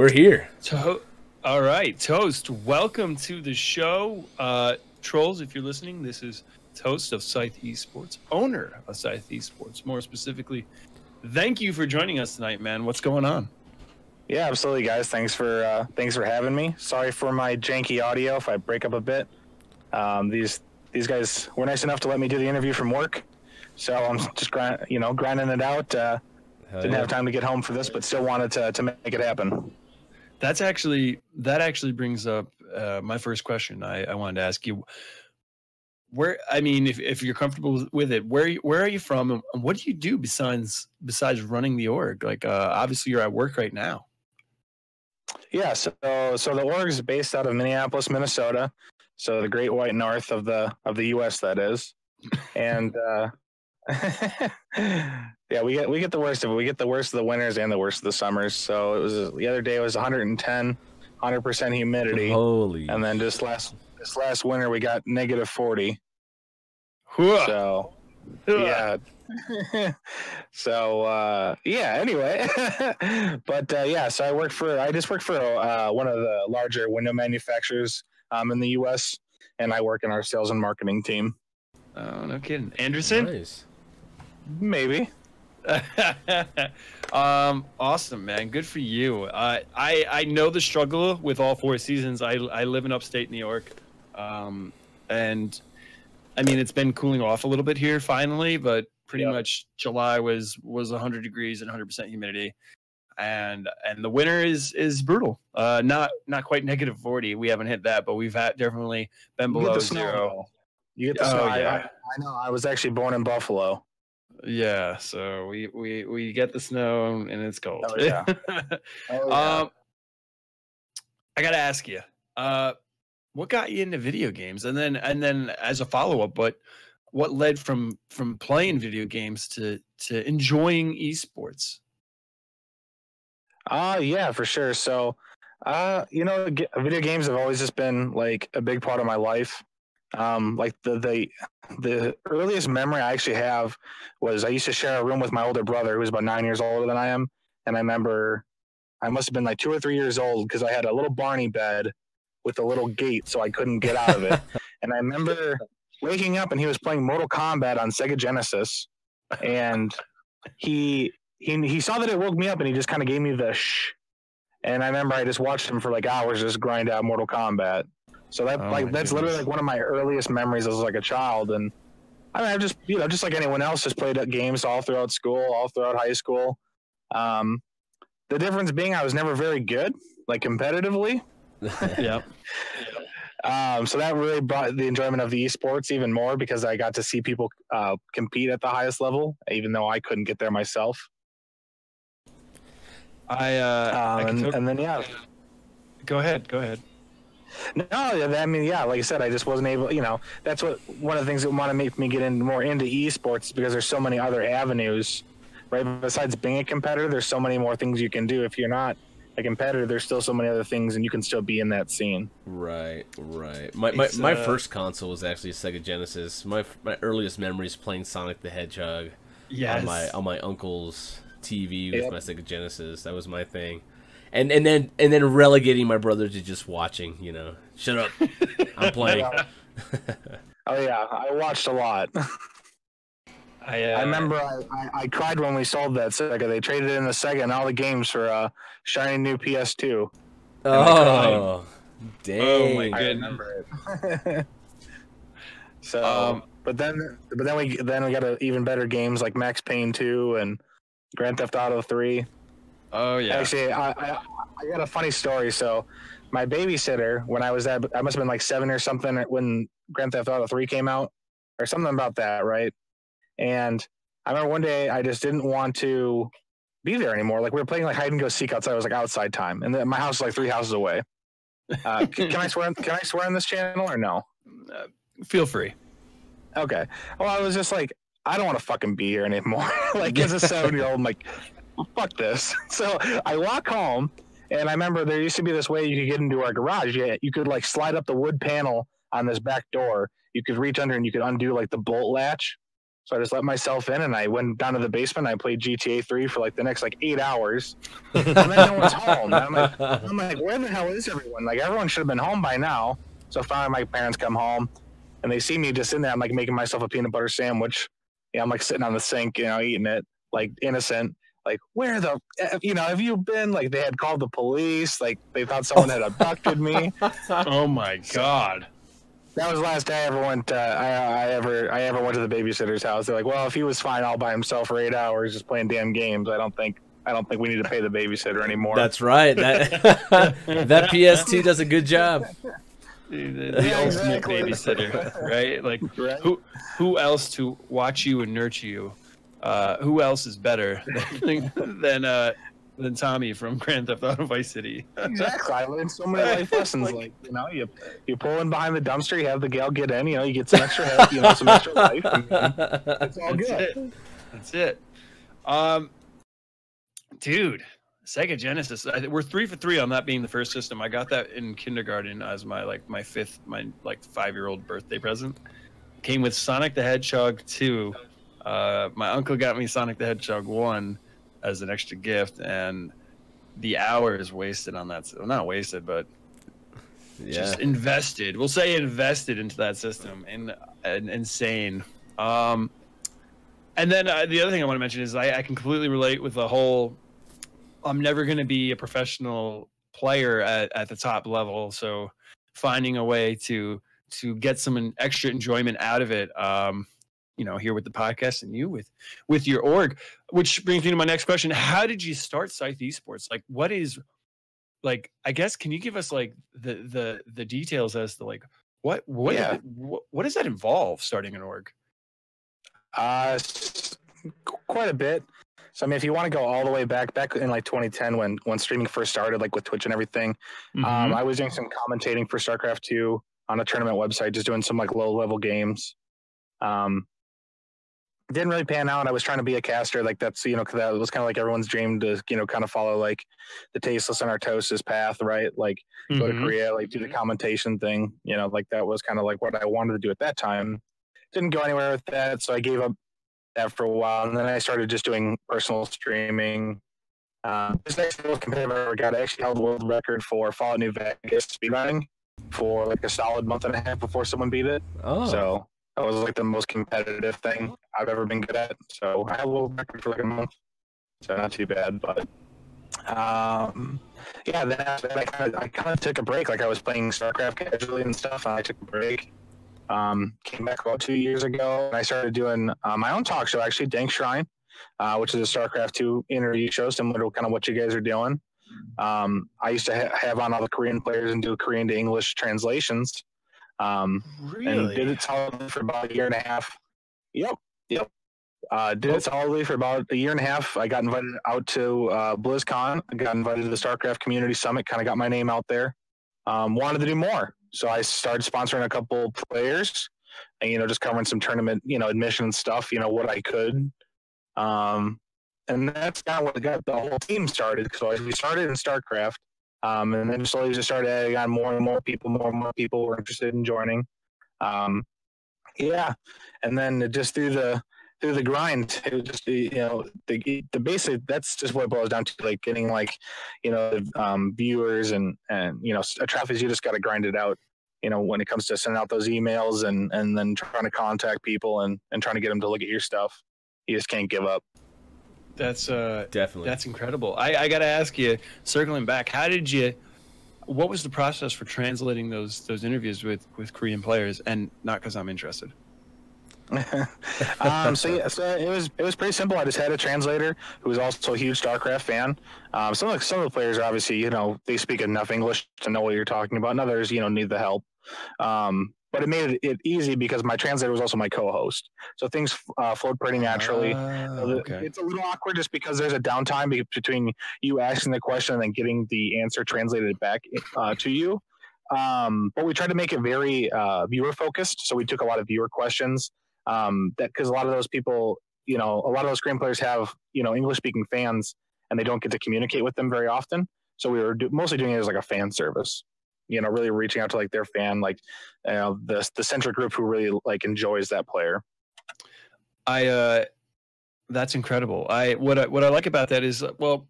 We're here. All right, Toast, welcome to the show. Trolls, if you're listening, this is Toast of Scythe Esports, owner of Scythe Esports. More specifically, thank you for joining us tonight, man. What's going on? Yeah, absolutely, guys. Thanks for having me. Sorry for my janky audio if I break up a bit. These guys were nice enough to let me do the interview from work, so I'm just grinding it out. Didn't have time to get home for this, but still wanted to make it happen. That actually brings up my first question. I wanted to ask you, if you're comfortable with it, where are you from, and what do you do besides running the org? Like, obviously you're at work right now. Yeah, so the org is based out of Minneapolis, Minnesota, so the Great White North of the U.S. that is, and yeah, we get the worst of it. We get the worst of the winters and the worst of the summers. So it was the other day it was 100% humidity. Holy! And then this last winter we got -40. So yeah. So yeah. Anyway, but yeah. So I just work for one of the larger window manufacturers in the U.S. and I work in our sales and marketing team. Oh, no kidding, Anderson. Nice. Maybe. Awesome, man. Good for you. I know the struggle with all four seasons. I live in upstate New York, and I mean it's been cooling off a little bit here finally, but pretty much July was 100 degrees and 100% humidity, and the winter is brutal. Not quite -40. We haven't hit that, but we've definitely been below zero. You get the snow. Yeah. I know. I was actually born in Buffalo. Yeah, so we get the snow and it's cold. Oh, yeah. Oh, yeah. I gotta ask you, what got you into video games, and then as a follow up, what led from playing video games to enjoying esports? Yeah, for sure. So, video games have always just been like a big part of my life. Like the earliest memory I actually have was I used to share a room with my older brother who was about 9 years older than I am. And I remember I must have been like 2 or 3 years old because I had a little Barney bed with a little gate so I couldn't get out of it. And I remember waking up and he was playing Mortal Kombat on Sega Genesis. And he saw that it woke me up and he just kind of gave me the shh. And I remember I just watched him for like hours just grind out Mortal Kombat. So that's literally like one of my earliest memories as like a child. And I mean, I've just, just like anyone else, just played games all throughout school, all throughout high school. The difference being I was never very good, like competitively. Yep. So that really brought the enjoyment of the esports even more because I got to see people compete at the highest level, even though I couldn't get there myself. And then, yeah. Go ahead. No, I mean, yeah, like I said, I just wasn't able, that's one of the things that want to make me get more into esports because there's so many other avenues, right? Besides being a competitor, there's so many more things you can do. If you're not a competitor, there's still so many other things and you can still be in that scene. Right. My first console was actually Sega Genesis. My earliest memories playing Sonic the Hedgehog on my uncle's TV with my Sega Genesis. That was my thing. And then relegating my brother to just watching, Shut up. I'm playing. Oh yeah, I watched a lot. I remember I cried when we sold that Sega. They traded in the Sega and all the games for a shiny new PS2. Oh, dang! Oh my goodness! I remember it. So, but then we got even better games like Max Payne 2 and Grand Theft Auto 3. Oh yeah. Actually, I got a funny story. So, my babysitter, when I must have been like 7 or something when Grand Theft Auto 3 came out, or something about that, right? And I remember one day I just didn't want to be there anymore. Like we were playing like hide and go seek outside. It was like outside time, and then my house is like 3 houses away. Can I swear? Can I swear on this channel or no? Feel free. Okay. Well, I was just like, I don't want to fucking be here anymore. Like as a 7-year-old, I'm like, well, fuck this. So I walk home, and I remember there used to be this way you could get into our garage. Yeah, you could like slide up the wood panel on this back door. You could reach under and you could undo like the bolt latch. So I just let myself in, and I went down to the basement. And I played GTA 3 for like the next 8 hours, and then no one's home. And I'm like, where the hell is everyone? Like everyone should have been home by now. So finally, my parents come home, and they see me just in there. I'm like making myself a peanut butter sandwich. Yeah, I'm like sitting on the sink, eating it like innocent. Like, where the, have you been? Like, they had called the police. Like, they thought someone had abducted me. Oh my god. That was the last day I ever went. I ever went to the babysitter's house. They're like, well, if he was fine all by himself for 8 hours just playing damn games, I don't think we need to pay the babysitter anymore. That's right. That PST does a good job. The ultimate babysitter, right? Like, right? Who else to watch you and nurture you? Who else is better than Tommy from Grand Theft Auto Vice City? Exactly. I learned so many life lessons. You pull in behind the dumpster, you have the gal get in, you get some extra help, some extra life. It's all good. That's it. Dude, Sega Genesis. We're 3 for 3 on that being the first system. I got that in kindergarten as my 5-year-old birthday present. Came with Sonic the Hedgehog 2. My uncle got me Sonic the Hedgehog 1 as an extra gift, and the hours wasted on that. Well, not wasted, but just invested. We'll say invested into that system, and insane. And then the other thing I want to mention is I completely relate with the whole. I'm never going to be a professional player at the top level, so finding a way to get some extra enjoyment out of it. Here with the podcast and you with your org, which brings me to my next question. How did you start Scythe Esports? Like, what is, like, I guess, can you give us like the details as to like what does that involve, starting an org? Quite a bit. So I mean, if you want to go all the way back in like 2010 when streaming first started, like with Twitch and everything, I was doing some commentating for StarCraft 2 on a tournament website, just doing some like low level games. Didn't really pan out. I was trying to be a caster. Like that's, cause that was kind of like everyone's dream to, kind of follow like the Tasteless and Artosis path, right? Like go to Korea, like do the commentation thing, like that was kind of like what I wanted to do at that time. Didn't go anywhere with that. So I gave up that for a while. And then I started just doing personal streaming. This next world competitive I ever got, I actually held the world record for Fallout New Vegas speedrunning for like a solid month and a half before someone beat it. Oh. So that was like the most competitive thing I've ever been good at. So I had a little record for like a month. So not too bad, but then after that I kind of took a break. Like I was playing StarCraft casually and stuff, and I took a break. Came back about 2 years ago, and I started doing my own talk show, actually, Dank Shrine, which is a StarCraft 2 interview show, similar to kind of what you guys are doing. I used to have on all the Korean players and do Korean to English translations. Really? And did it solidly for about a year and a half. Yep. Did it solidly for about a year and a half. I got invited out to BlizzCon. I got invited to the StarCraft Community Summit, kind of got my name out there. Wanted to do more. So I started sponsoring a couple players and, just covering some tournament, admission stuff, what I could. And that's kind of what got the whole team started. So we started in StarCraft. And then slowly just started adding on more and more people were interested in joining. And then just through the grind, it was just the basic. That's just what it boils down to, like getting viewers and traffic. You just got to grind it out. When it comes to sending out those emails and then trying to contact people and trying to get them to look at your stuff, you just can't give up. That's definitely, that's incredible. I got to ask you, circling back, what was the process for translating those interviews with Korean players? And not because I'm interested. So it was pretty simple. I just had a translator who was also a huge StarCraft fan. Some of the players are obviously, they speak enough English to know what you're talking about, and others, need the help. But it made it easy because my translator was also my co-host. So things flowed pretty naturally. Okay. It's a little awkward just because there's a downtime between you asking the question and then getting the answer translated back to you. But we tried to make it very viewer focused. So we took a lot of viewer questions because a lot of those people, a lot of those Korean players have, English speaking fans and they don't get to communicate with them very often. So we were mostly doing it as like a fan service. Really reaching out to like their fan, like the centric group who really like enjoys that player. That's incredible. What I like about that is, well,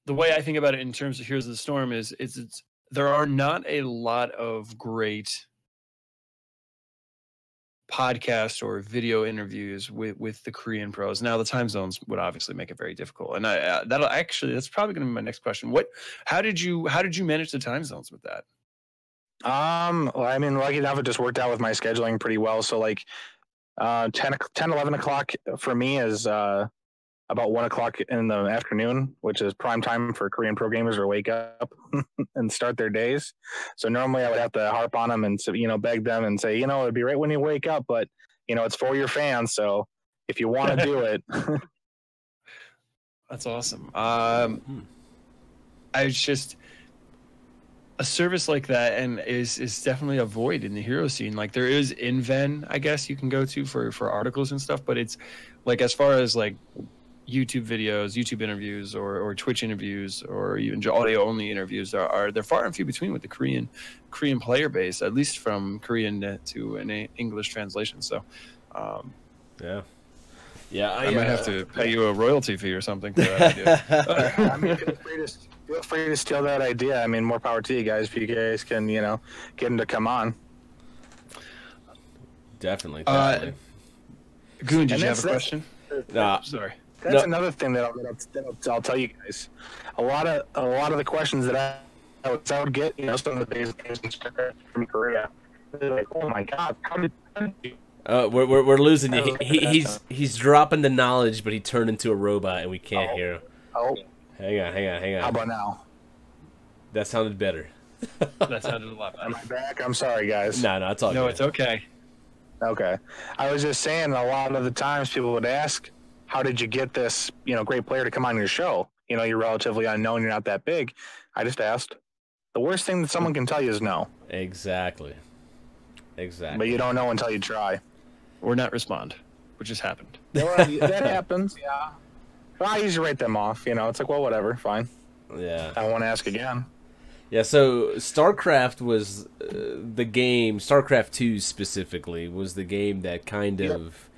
the way I think about it in terms of Heroes of the Storm is there are not a lot of great podcast or video interviews with the Korean pros. Now the time zones would obviously make it very difficult, and that's probably going to be my next question. How did you manage the time zones with that? Well, I mean, lucky enough, it just worked out with my scheduling pretty well. So like 10, 11 o'clock for me is about 1 o'clock in the afternoon, which is prime time for Korean pro gamers to wake up and start their days. So normally I would have to harp on them and, beg them and say, it'd be right when you wake up, but it's for your fans. So if you want to do it. That's awesome. It's just a service like that, and is definitely a void in the hero scene. Like there is InVen, I guess you can go to for articles and stuff, but it's like, as far as like YouTube videos, YouTube interviews, or Twitch interviews, or even audio only interviews, they're far and few between with the Korean player base, at least from Korean to an English translation. So yeah, I might have to pay you a royalty fee or something for that idea. I mean, feel free to steal that idea. I mean, more power to you guys. If you guys can, get them to come on. Definitely. Goon, did you have a question? Sorry. That's another thing that I'll tell you guys. A lot of the questions that I would get, some of the biggest games from Korea. They're like, oh my god, how did you? We're losing you. He's dropping the knowledge, but he turned into a robot, and we can't hear him. Oh, hang on. How about now? That sounded better. That sounded a lot better. Am I back? I'm sorry, guys. No, it's all good. No, it's okay. Okay. I was just saying, a lot of the times people would ask, how did you get this, great player to come on your show? You're relatively unknown. You're not that big. I just asked. The worst thing that someone can tell you is no. Exactly. But you don't know until you try. Or not respond, which has happened. That happens, yeah. Well, I usually write them off. It's like, well, whatever, fine. Yeah. I won't ask again. Yeah, so StarCraft was the game, StarCraft 2 specifically, was the game that kind of...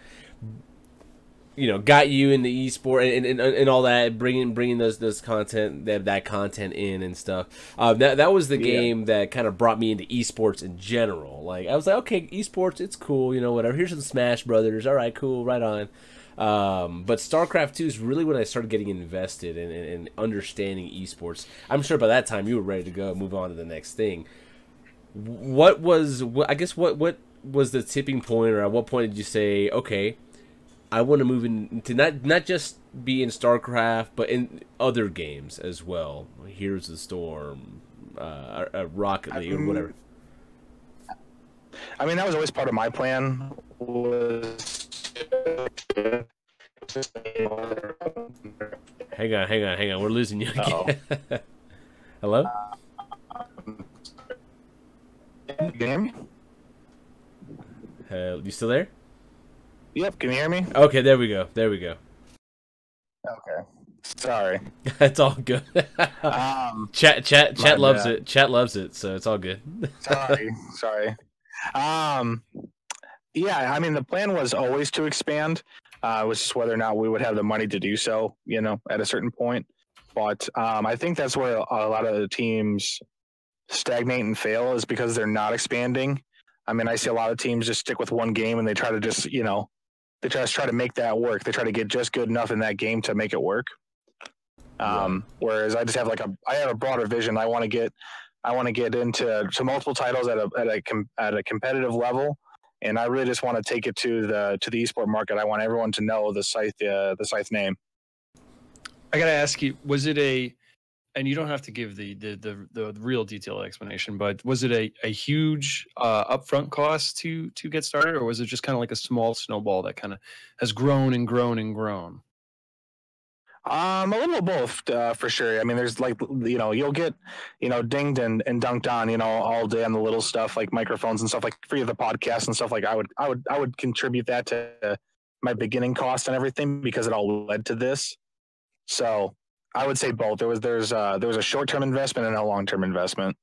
got you into esports and all that, bringing those content, that content in and stuff. That was the game that kind of brought me into esports in general. Like I was like, okay, esports, it's cool, whatever. Here's the Smash Brothers. All right, cool, right on. But StarCraft 2 is really when I started getting invested in understanding esports. I'm sure by that time you were ready to go, move on to the next thing. What was the tipping point, or at what point did you say, okay, I want to move into not just be in StarCraft, but in other games as well. Heroes of the Storm, Rocket League, or whatever. I mean, that was always part of my plan. Hang on. We're losing you again. Hello? Can you hear me? You still there? Yep, can you hear me? Okay, there we go. Okay. Sorry. It's all good. Chat loves it. Chat loves it, so it's all good. Sorry. Yeah, I mean, the plan was always to expand. It was just whether or not we would have the money to do so, at a certain point. But I think that's where a lot of the teams stagnate and fail, is because they're not expanding. I mean, I see a lot of teams just stick with one game and they try to just, they just try to make that work. They try to get just good enough in that game to make it work. Whereas I just have I have a broader vision. I want to get into multiple titles at a competitive level, and I really just want to take it to the esport market. I want everyone to know the Scythe name. I gotta ask you, was it and you don't have to give the real detailed explanation, but was it a huge upfront cost to get started, or was it just kind of like a small snowball that kind of has grown and grown and grown? A little of both, for sure. I mean, there's you'll get, dinged and dunked on, all day on the little stuff like microphones and stuff, like for the podcast and stuff. Like I would contribute that to my beginning cost and everything, because it all led to this. So I would say both. There was a short-term investment and a long-term investment.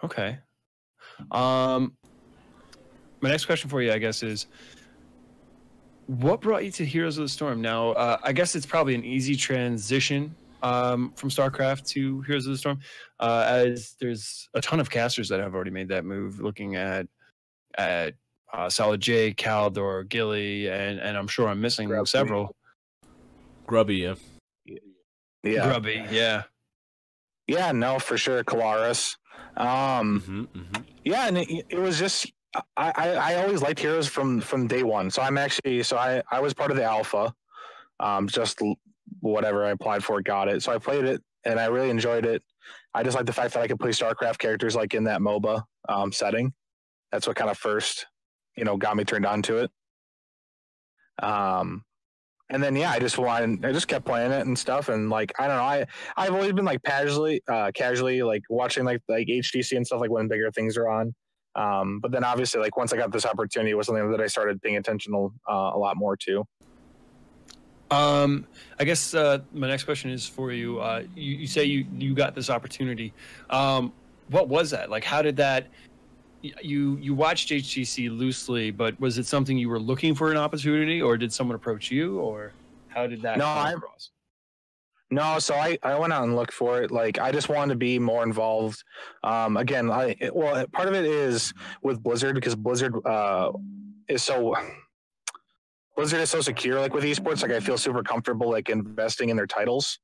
Okay. My next question for you, I guess, is what brought you to Heroes of the Storm? Now, I guess it's probably an easy transition from StarCraft to Heroes of the Storm, as there's a ton of casters that have already made that move. Looking at Solid J, Caldor, Gilly, and I'm sure I'm missing several. Grubby, yeah. Grubby, yeah. Yeah, no, for sure. Kalaris. Yeah, and it was just I always liked Heroes from day one. So I was part of the alpha. Just whatever I applied for, got it. So I played it and I really enjoyed it. I just like the fact that I could play StarCraft characters like in that MOBA setting. That's what kind of first, got me turned on to it. And then I just kept playing it and stuff, and like I don't know, I've always been like casually like watching like HGC and stuff like when bigger things are on. But then obviously like once I got this opportunity, it was something that I started paying attention a lot more to. I guess my next question is for you. You say you got this opportunity. What was that? Like, how did that? You watched HGC loosely, but was it something you were looking for an opportunity, or did someone approach you, or how did that come across? No, so I went out and looked for it. Like, I just wanted to be more involved. Again, part of it is with Blizzard, because Blizzard is so secure. Like with esports, like I feel super comfortable like investing in their titles.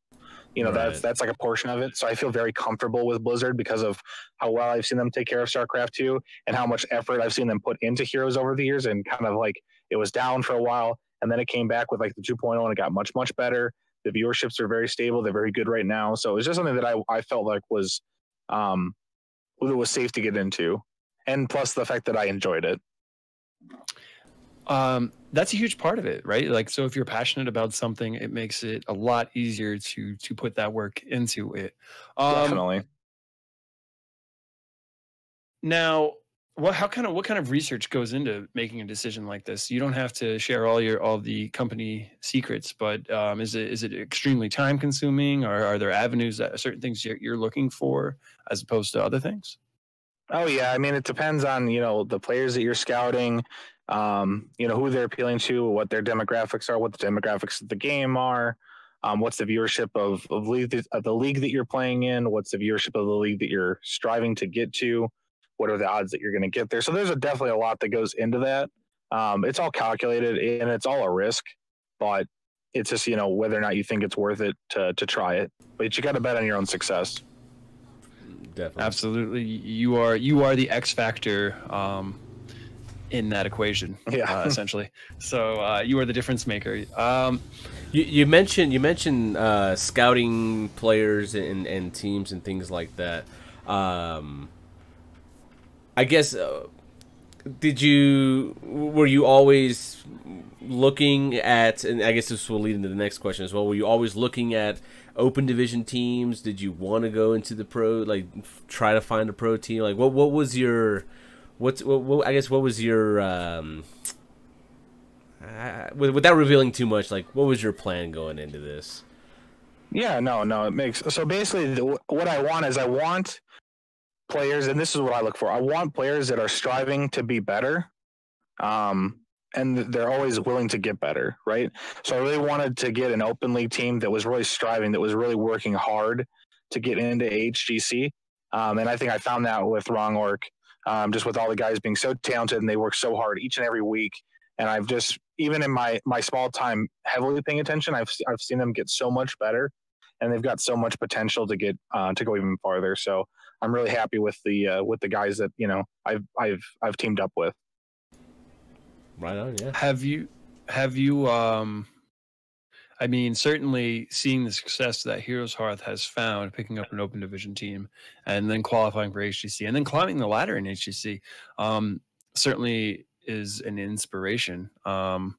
Right. That's like a portion of it. So I feel very comfortable with Blizzard because of how well I've seen them take care of StarCraft 2 and how much effort I've seen them put into Heroes over the years. And kind of like it was down for a while, and then it came back with like the 2.0 and it got much, much better. The viewerships are very stable. They're very good right now. So it was just something that I felt like was safe to get into. And plus the fact that I enjoyed it. That's a huge part of it, right? Like, so if you're passionate about something, it makes it a lot easier to put that work into it. Definitely. Now, what kind of research goes into making a decision like this? You don't have to share all the company secrets, but is it extremely time consuming, or are there avenues that certain things you're looking for as opposed to other things? Oh yeah, I mean it depends on the players that you're scouting. Who they're appealing to, what their demographics are, what the demographics of the game are, what's the viewership of the league that you're playing in, what's the viewership of the league that you're striving to get to, what are the odds that you're going to get there. So there's definitely a lot that goes into that. It's all calculated and it's all a risk, but it's just whether or not you think it's worth it to try it. But you got to bet on your own success. Definitely. Absolutely, you are the X factor in that equation, essentially. So you are the difference maker. You mentioned scouting players and teams and things like that. I guess were you always looking at, and I guess this will lead into the next question as well, were you always looking at open division teams? Did you want to go into the pro, like try to find a pro team? Like what was your without revealing too much, like what was your plan going into this? Yeah, no, it makes, so basically what I want players, and this is what I look for. I want players that are striving to be better, and they're always willing to get better, right? So I really wanted to get an open league team that was really striving, that was really working hard to get into HGC, and I think I found that with Wrong Orc. Just with all the guys being so talented and they work so hard each and every week. And I've just, even in my small time heavily paying attention, I've seen them get so much better, and they've got so much potential to get to go even farther. So I'm really happy with the guys that I've teamed up with. Right on, yeah. Have you I mean, certainly seeing the success that Heroes Hearth has found, picking up an open division team and then qualifying for HGC and then climbing the ladder in HGC, certainly is an inspiration. I'm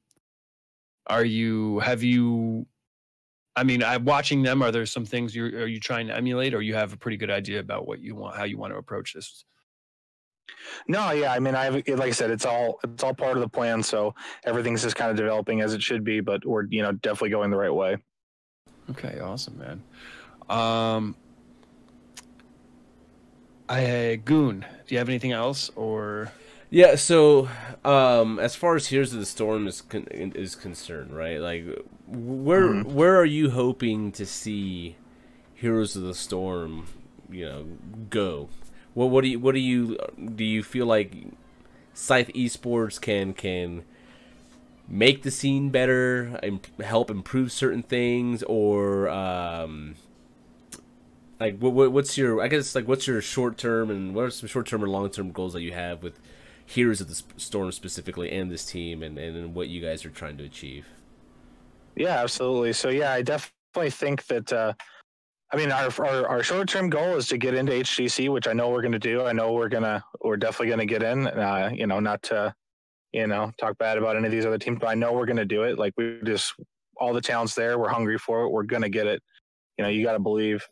watching them. Are there some things are you trying to emulate, or you have a pretty good idea about what you want, how you want to approach this? No, yeah, I mean, like I said, it's all part of the plan. So everything's just kind of developing as it should be, but we're definitely going the right way. Okay, awesome, man. Goon, do you have anything else, or? Yeah, so as far as Heroes of the Storm is concerned, right? Like, where are you hoping to see Heroes of the Storm, go? What do you feel like Scythe Esports can make the scene better, help improve certain things, or like what's your short term and what are some short term and long term goals that you have with Heroes of the Storm specifically and this team and what you guys are trying to achieve? Yeah, absolutely. So yeah, I definitely think that I mean our short term goal is to get into HGC, which I know we're going to do. I know we're definitely going to get in. Not to talk bad about any of these other teams, but I know we're going to do it. Like all the talent's there. We're hungry for it. We're going to get it. You got to believe.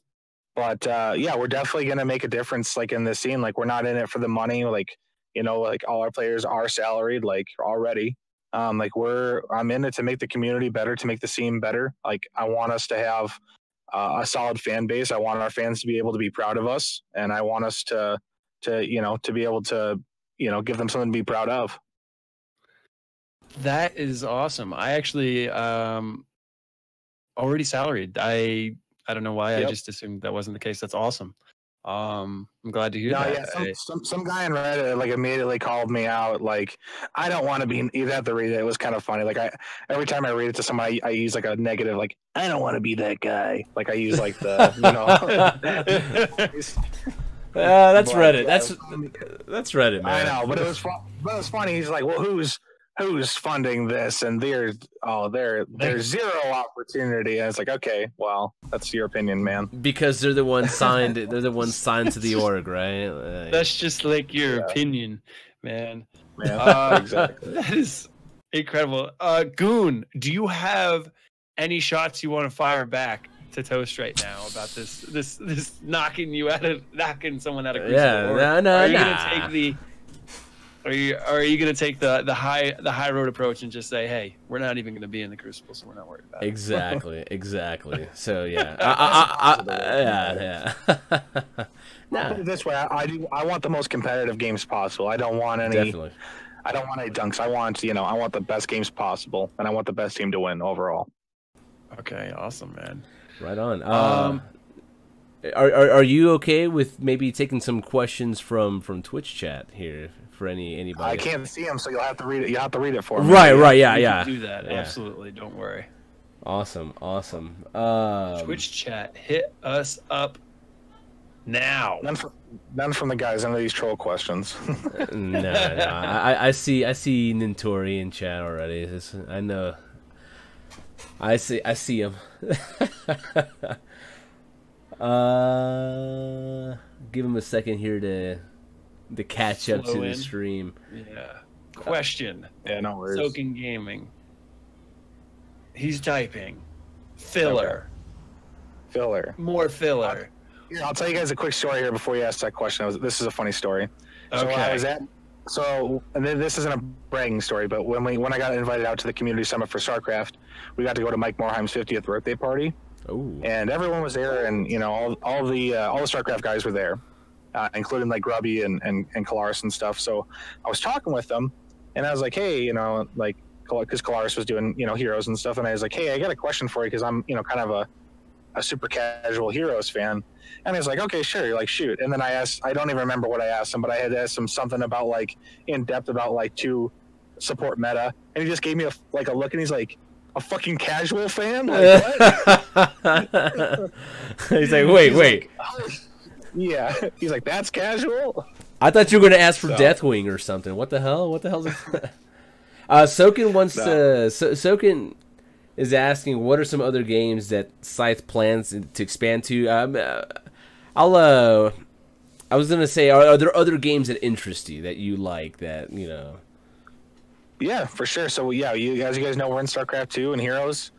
But yeah, we're definitely going to make a difference. Like in this scene, like we're not in it for the money. Like like all our players are salaried, like already. I'm in it to make the community better, to make the scene better. Like I want us to have a solid fan base. I want our fans to be able to be proud of us, and I want us to be able to give them something to be proud of. That is awesome. I actually already salaried. I don't know why. Yep. I just assumed that wasn't the case. That's awesome. I'm glad to hear that. Yeah, some guy in Reddit like immediately called me out. Like, I don't want to be. You'd have to read it. It was kind of funny. Like every time I read it to somebody, I use like a negative. Like, I don't want to be that guy. Like I use like the that's Reddit. That's Reddit, man. I know, but it was funny. He's like, well, who's funding this? And there's zero opportunity. And it's like, okay, well, that's your opinion, man. Because they're the ones signed. They're the ones signed to the org, right? That's just like your opinion, man. Exactly. That is incredible. Goon, do you have any shots you want to fire back to Toast right now about this knocking someone out of Crucible? Yeah, no. Are you gonna take the Are you going to take the high road approach and just say, hey, we're not even going to be in the Crucible, so we're not worried about it? Exactly. So yeah, yeah. Nah. Put it this way, I want the most competitive games possible. I don't want any. Definitely. I don't want any dunks. I want the best games possible, and I want the best team to win overall. Okay, awesome, man. Right on. Are you okay with maybe taking some questions from Twitch chat here for anybody? I can't see them, so you'll have to read it. You have to read it for me. Right. Yeah. Do that. Absolutely. Don't worry. Awesome. Twitch chat, hit us up now. None from the guys under these troll questions. No. I see Nintori in chat already. I know. I see him. Give him a second here to catch up to the stream. Yeah. Question. Yeah, no worries. Soaking Gaming. He's typing. Filler. More filler. I'll tell you guys a quick story here before you ask that question. This is a funny story. Okay. And this isn't a bragging story, but when I got invited out to the community summit for StarCraft, we got to go to Mike Morheim's 50th birthday party. Ooh. And everyone was there, and all the StarCraft guys were there, including like Grubby and Kalaris and stuff. So I was talking with them, and I was like, hey, because Kalaris was doing Heroes and stuff, and I was like, hey, I got a question for you because I'm kind of a super casual Heroes fan. And he was like, okay, sure. You're like, shoot. And then I don't even remember what I asked him, but I had asked him something about in depth about 2 support meta, and he just gave me a look, and he's like, a fucking casual fan? Like, what? He's like, wait. Yeah. He's like, that's casual? I thought you were going to ask for Deathwing or something. What the hell? What the hell is it? Soken wants to... Soken is asking, what are some other games that Scythe plans to expand to? I was going to say, are there other games that interest you, that you like, that, Yeah, for sure. So yeah, as you guys know, we're in StarCraft 2 and Heroes.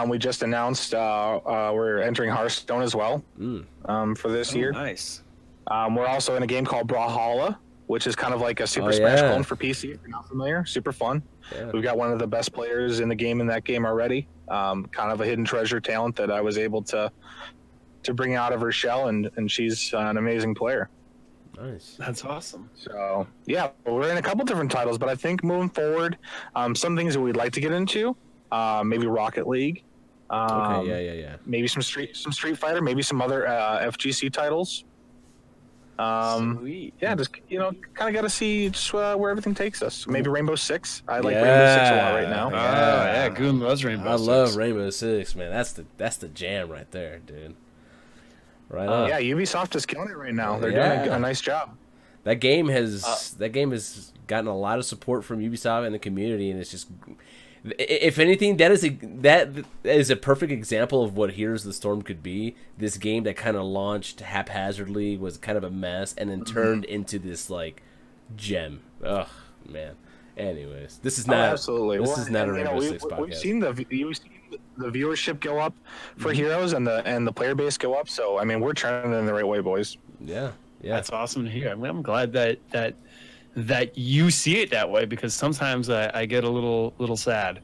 We just announced we're entering Hearthstone as well for this year. Nice. We're also in a game called Brawlhalla, which is kind of like a Super Smash clone for PC. If you're not familiar, super fun. Yeah. We've got one of the best players in that game already. Kind of a hidden treasure talent that I was able to bring out of her shell, and she's an amazing player. Nice. That's awesome. So yeah, we're in a couple different titles, but I think moving forward, some things that we'd like to get into, maybe Rocket League. Okay, yeah. Maybe some Street Fighter, maybe some other FGC titles. Sweet. Yeah, just kind of got to see just where everything takes us. Maybe Rainbow Six. I like Rainbow Six a lot right now. Yeah, Goon loves Rainbow Six. I love Rainbow Six, man. That's the jam right there, dude. Right on. Yeah, Ubisoft is killing it right now. They're doing a nice job. That game has gotten a lot of support from Ubisoft and the community, and it's just, if anything, that is a perfect example of what Heroes of the Storm could be. This game that kind of launched haphazardly, was kind of a mess, and then turned into this like gem. Ugh, man. Anyways, this is not absolutely. This is not a Rainbow Six podcast. We've seen the viewership go up for Heroes and the player base go up. So I mean, we're trending in the right way, boys. Yeah. That's awesome to hear. I'm glad that you see it that way, because sometimes I get a little sad.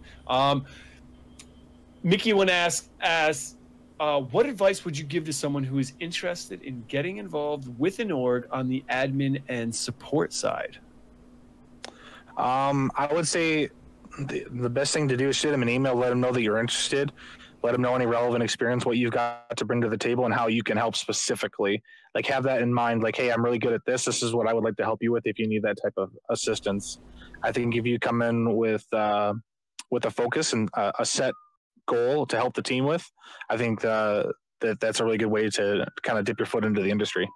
Mickey want to ask, what advice would you give to someone who is interested in getting involved with an org on the admin and support side? I would say the best thing to do is shoot them an email, let them know that you're interested, let them know any relevant experience, what you've got to bring to the table, and how you can help specifically. Like, have that in mind. Like, hey, I'm really good at this. This is what I would like to help you with if you need that type of assistance. I think if you come in with a focus and a set goal to help the team with, I think that's a really good way to kind of dip your foot into the industry.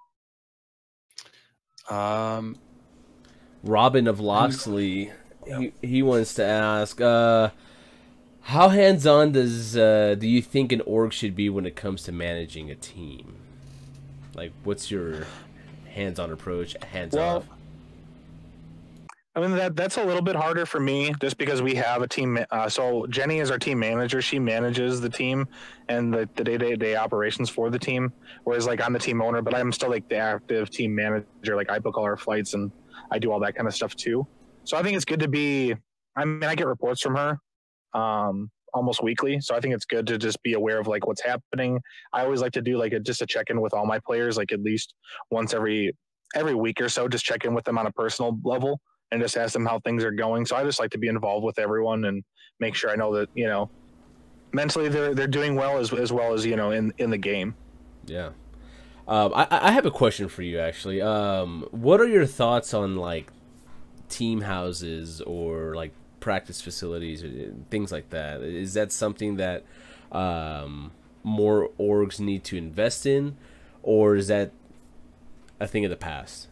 Robin of Loxley, he wants to ask, how hands-on do you think an org should be when it comes to managing a team? Like, what's your hands-on approach, hands-off? I mean, that's a little bit harder for me, just because we have a team. So Jenny is our team manager. She manages the team and the day-to-day operations for the team. Whereas, like, I'm the team owner, but I'm still like the active team manager. Like, I book all our flights and I do all that kind of stuff too. So I think it's good to be. I mean, I get reports from her almost weekly, so I think it's good to just be aware of like what's happening. I always like to do like just a check-in with all my players, like at least once every week or so. Just check in with them on a personal level and just ask them how things are going. So I just like to be involved with everyone and make sure I know that, mentally they're doing well as well as, in the game. Yeah. I have a question for you, actually. What are your thoughts on like team houses or like practice facilities or things like that? Is that something that more orgs need to invest in, or is that a thing of the past?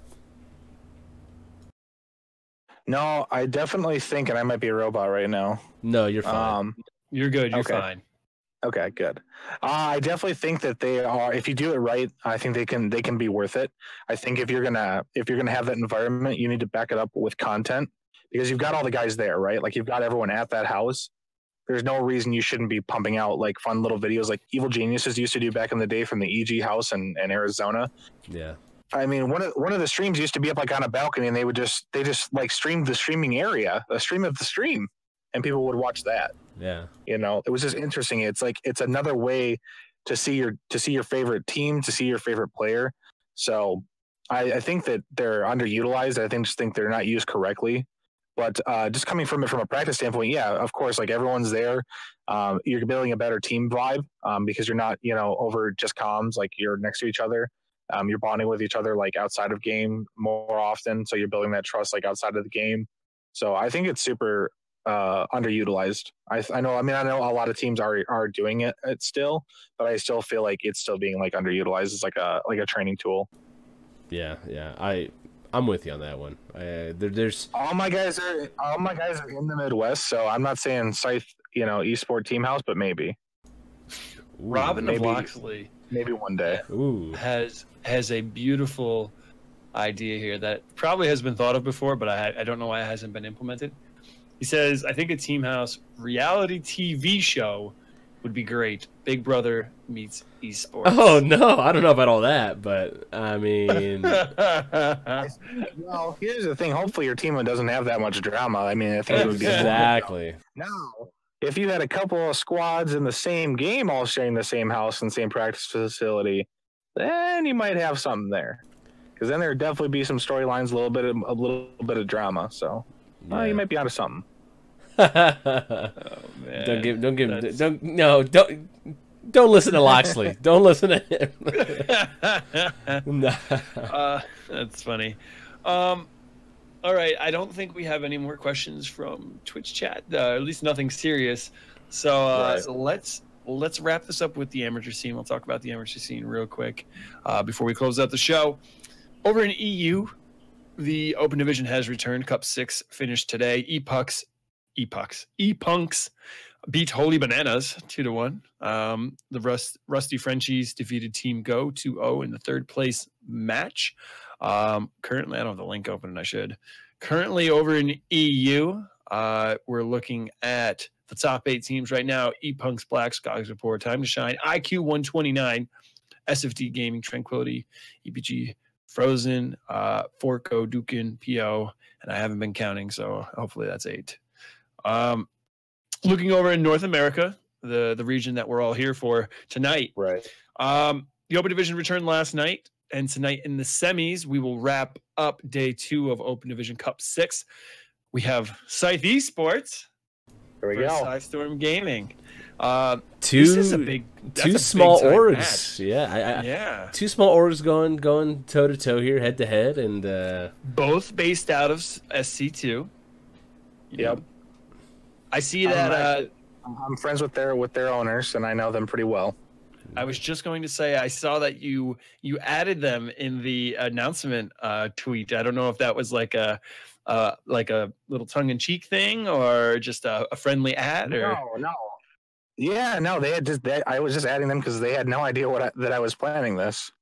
No, I definitely think, and I might be a robot right now. No, you're fine. You're good. You're okay. fine. Okay, good. I definitely think that they are. If you do it right, I think they can be worth it. I think if you're gonna have that environment, you need to back it up with content, because you've got all the guys there, right? Like, you've got everyone at that house. There's no reason you shouldn't be pumping out like fun little videos like Evil Geniuses used to do back in the day from the EG house in Arizona. Yeah. I mean, one of the streams used to be up like on a balcony, and they just like streamed the streaming area, a stream of the stream, and people would watch that. Yeah. It was just interesting. It's like, it's another way to see your favorite team, to see your favorite player. So I think that they're underutilized. I just think they're not used correctly. But just coming from a practice standpoint, yeah, of course, like everyone's there. You're building a better team vibe because you're not, over just comms. Like, you're next to each other. You're bonding with each other like outside of game more often. So you're building that trust like outside of the game. So I think it's super underutilized. I know a lot of teams are doing it still, but I still feel like it's still being like underutilized as like a training tool. Yeah. I'm with you on that one. There's all my guys are in the Midwest, so I'm not saying Scythe, esport team house, but maybe. Robin of Loxley, maybe one day. has a beautiful idea here that probably has been thought of before, but I don't know why it hasn't been implemented. He says, I think a Team House reality TV show would be great. Big Brother meets Esports. Oh, no, I don't know about all that, but I mean... Well, here's the thing. Hopefully your team doesn't have that much drama. I mean, I think it would be... Exactly. Now, if you had a couple of squads in the same game all sharing the same house and same practice facility, then you might have something there. because then there'd definitely be some storylines, a little bit of drama. So you might be onto something. Oh man! Don't listen to Loxley. Don't listen to him. That's funny. All right, I don't think we have any more questions from Twitch chat. At least nothing serious. So, so let's wrap this up with the amateur scene. We'll talk about the amateur scene real quick before we close out the show. Over in EU, the Open Division has returned. Cup 6 finished today. Epunks beat Holy Bananas 2-1. The Rusty Frenchies defeated Team Go 2-0 in the third place match. Currently, I don't have the link open, and I should. Currently, over in EU, we're looking at the top 8 teams right now. Epunks, Black, Skogs Report, Time to Shine, IQ 129, SFD Gaming, Tranquility, EPG, Frozen, Forco, Dukin, PO, and I haven't been counting, so hopefully that's 8. Looking over in North America, the region that we're all here for tonight. Right. The Open Division returned last night, and tonight in the semis, we will wrap up day 2 of Open Division Cup 6. We have Scythe Esports. There we go. ScytheToast Gaming. Two small orgs. Match. Yeah. Two small orgs going toe to toe here, head to head, and both based out of SC2. Yep. I see that. I'm friends with their owners, and I know them pretty well. I was just going to say I saw that you added them in the announcement tweet. I don't know if that was like a little tongue-in-cheek thing or just a friendly ad. Or... No. Yeah, no. I was just adding them because they had no idea that I was planning this.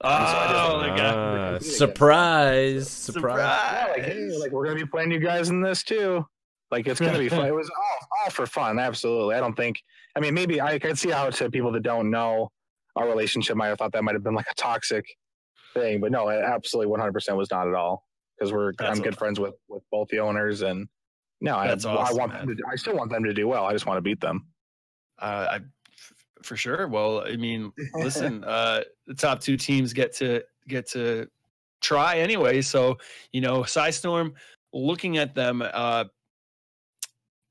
Oh my god! Surprise! Yeah, like, hey, we're gonna be playing you guys in this too. Like, it's gonna be fun. It was all for fun. Absolutely. I don't think. I mean, maybe I could see how to people that don't know our relationship might have thought that might have been like a toxic thing, but no, it absolutely 100% was not at all. Because I'm good friends with both the owners, and no, I want them to. I still want them to do well. I just want to beat them. For sure. Well, I mean, listen, the top 2 teams get to try anyway. So, ScyStorm, looking at them, I'm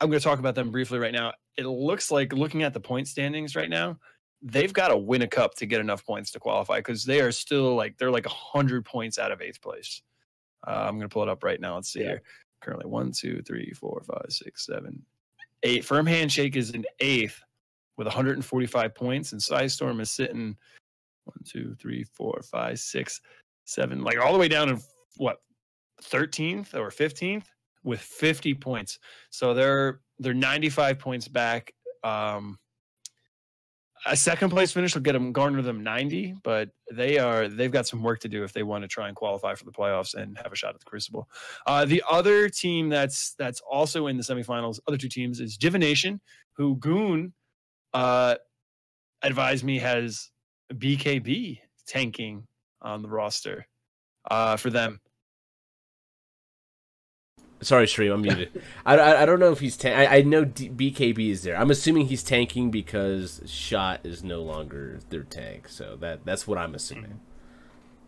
going to talk about them briefly right now. It looks like, looking at the point standings right now, they've got to win a cup to get enough points to qualify, because they are still they're 100 points out of 8th place. I'm going to pull it up right now. Let's see here. Currently 1, 2, 3, 4, 5, 6, 7, 8. Firm Handshake is in 8th with 145 points, and ScyStorm is sitting 1, 2, 3, 4, 5, 6, 7, all the way down in 13th or 15th with 50 points. So they're 95 points back. A second place finish will garner them 90, but they've got some work to do if they want to try and qualify for the playoffs and have a shot at the Crucible. The other team that's also in the semifinals, other 2 teams, is Divination, who Goon advised me has BKB tanking on the roster for them. Sorry, Shreem, I'm muted. I don't know if he's I know BKB is there. I'm assuming he's tanking because Shot is no longer their tank. So that's what I'm assuming.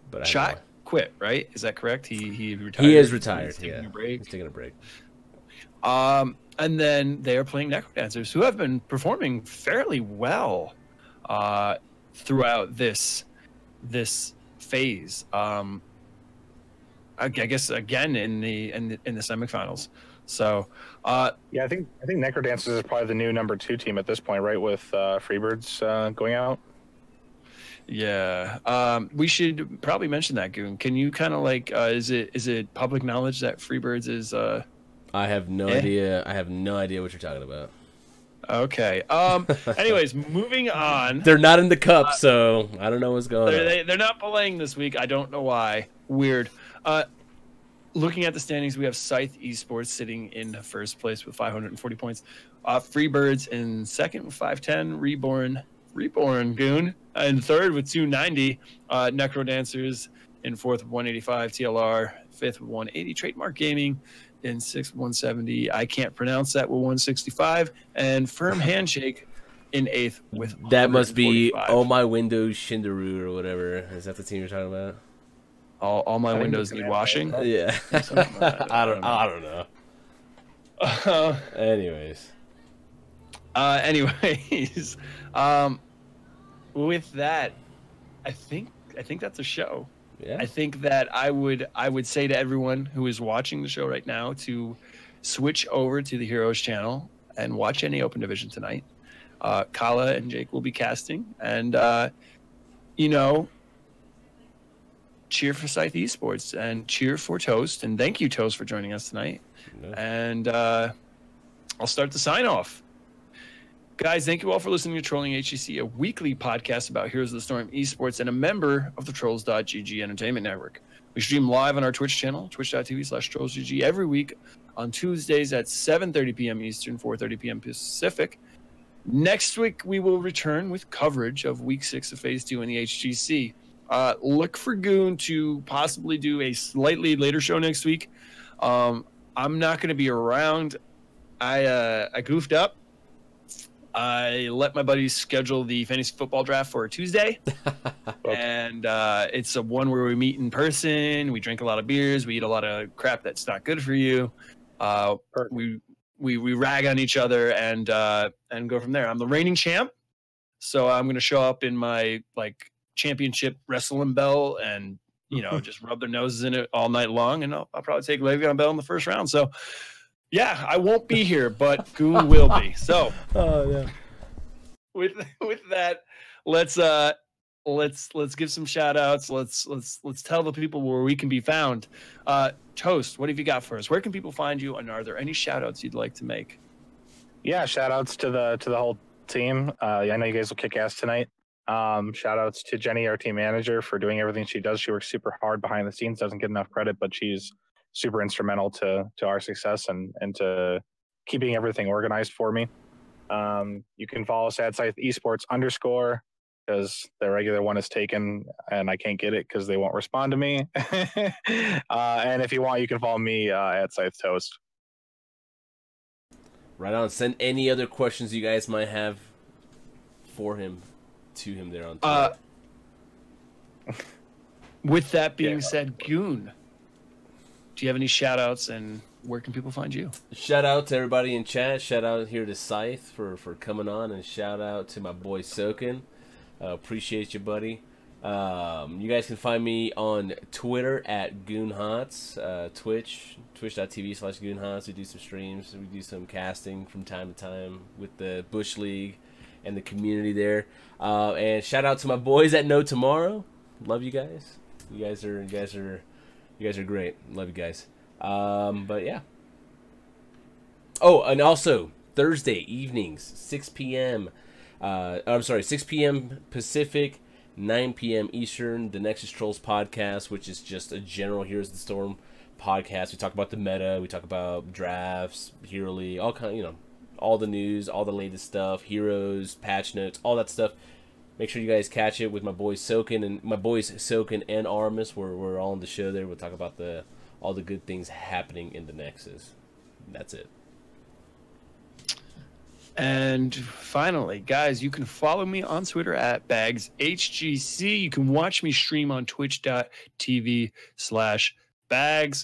But Shot quit, right? Is that correct? He retired. He is retired. He's taking a break. He's taking a break. And then they are playing Necrodancers, who have been performing fairly well throughout this phase. I guess again in the semifinals. So yeah, I think Necrodancers is probably the new number 2 team at this point, right? With Freebirds going out. Yeah, we should probably mention that, Goon. Can you kind of is it public knowledge that Freebirds is? I have no idea. I have no idea what you're talking about. Okay. Anyways, moving on. They're not in the cup, so I don't know what's going on. They're not playing this week. I don't know why. Weird. Looking at the standings, we have Scythe Esports sitting in first place with 540 points. Freebirds in second with 510. Reborn Goon in third with 290. Necrodancers in fourth with 185. TLR fifth with 180. Trademark Gaming in sixth with 170. I can't pronounce that with 165. And Firm Handshake in eighth with that must be Oh My Windows Shindaru or whatever. Is that the team you're talking about? All my windows need washing. Yeah. I don't know. Anyways. With that, I think that's a show. Yeah. I think that I would say to everyone who is watching the show right now to switch over to the Heroes channel and watch any Open Division tonight. Kala and Jake will be casting, and cheer for Scythe Esports and cheer for Toast, and thank you, Toast, for joining us tonight. No. And I'll start the sign off. Guys, thank you all for listening to Trolling HGC, a weekly podcast about Heroes of the Storm Esports and a member of the Trolls.gg Entertainment Network. We stream live on our Twitch channel, twitch.tv/TrollsGG, every week on Tuesdays at 7:30 p.m. Eastern, 4:30 p.m. Pacific. Next week, we will return with coverage of Week 6 of Phase 2 in the HGC. Look for Goon to possibly do a slightly later show next week. I'm not going to be around. I goofed up. I let my buddies schedule the fantasy football draft for a Tuesday, and it's a one where we meet in person. We drink a lot of beers. We eat a lot of crap that's not good for you. We rag on each other and go from there. I'm the reigning champ, so I'm going to show up in my championship wrestling belt and just rub their noses in it all night long, and I'll probably take Le'Veon Bell in the first round. So. Yeah, I won't be here, but Goon will be. So, with that, let's give some shout outs. Let's tell the people where we can be found. Toast, what have you got for us? Where can people find you, and are there any shout outs you'd like to make? Yeah, shout outs to the whole team. I know you guys will kick ass tonight. Shout outs to Jenny, our team manager, for doing everything she does. She works super hard behind the scenes, doesn't get enough credit, but she's super instrumental to our success and to keeping everything organized for me. You can follow us at Scythe Esports _ because the regular one is taken and I can't get it because they won't respond to me. And if you want, you can follow me at ScytheToast. Right on. Send any other questions you guys might have for him to him there on Twitter. With that being said, Goon, do you have any shout outs, and where can people find you? Shout out to everybody in chat. Shout out here to Scythe for coming on, and shout out to my boy Soken. Appreciate you, buddy. You guys can find me on Twitter at GoonHots, twitch.tv/GoonHots. We do some streams. We do some casting from time to time with the Bush League and the community there. And shout out to my boys at No Tomorrow. Love you guys. You guys are great. Love you guys. But yeah. Oh, and also Thursday evenings, 6 p.m. 6 p.m. Pacific, 9 p.m. Eastern, the Nexus Trolls podcast, which is just a general Heroes of the Storm podcast. We talk about the meta, we talk about drafts, Hero League, all the news, all the latest stuff, heroes, patch notes, all that stuff. Make sure you guys catch it with my boys Soken and Armis. We're all on the show there. We'll talk about all the good things happening in the Nexus. That's it. And finally, guys, you can follow me on Twitter at Bahgz HGC. You can watch me stream on twitch.tv/Bahgz.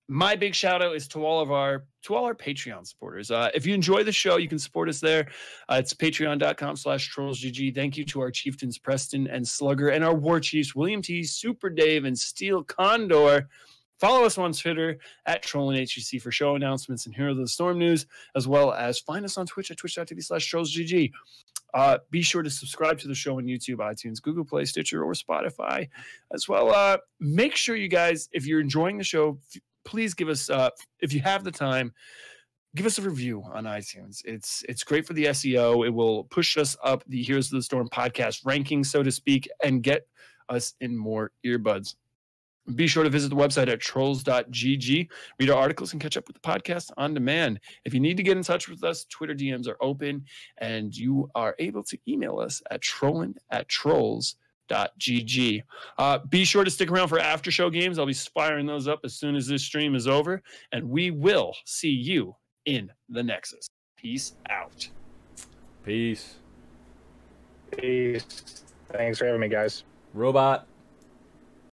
My big shout out is to all our Patreon supporters. If you enjoy the show, you can support us there. It's patreon.com/TrollsGG. Thank you to our chieftains Preston and Slugger and our war chiefs William T, Super Dave, and Steel Condor. Follow us on Twitter at Trollin HGC for show announcements and Heroes of the Storm news, as well as find us on Twitch at twitch.tv/TrollsGG. Be sure to subscribe to the show on YouTube, iTunes, Google Play, Stitcher, or Spotify as well. Make sure you guys, if you're enjoying the show, please give us, if you have the time, give us a review on iTunes. It's great for the SEO. It will push us up the Heroes of the Storm podcast ranking, so to speak, and get us in more earbuds. Be sure to visit the website at trolls.gg, read our articles, and catch up with the podcast on demand. If you need to get in touch with us, Twitter DMs are open, and you are able to email us at trollin@trolls.gg. Be sure to stick around for after show games. I'll be firing those up as soon as this stream is over, and we will see you in the Nexus. Peace out. Peace. Peace. Thanks for having me, guys. Robot.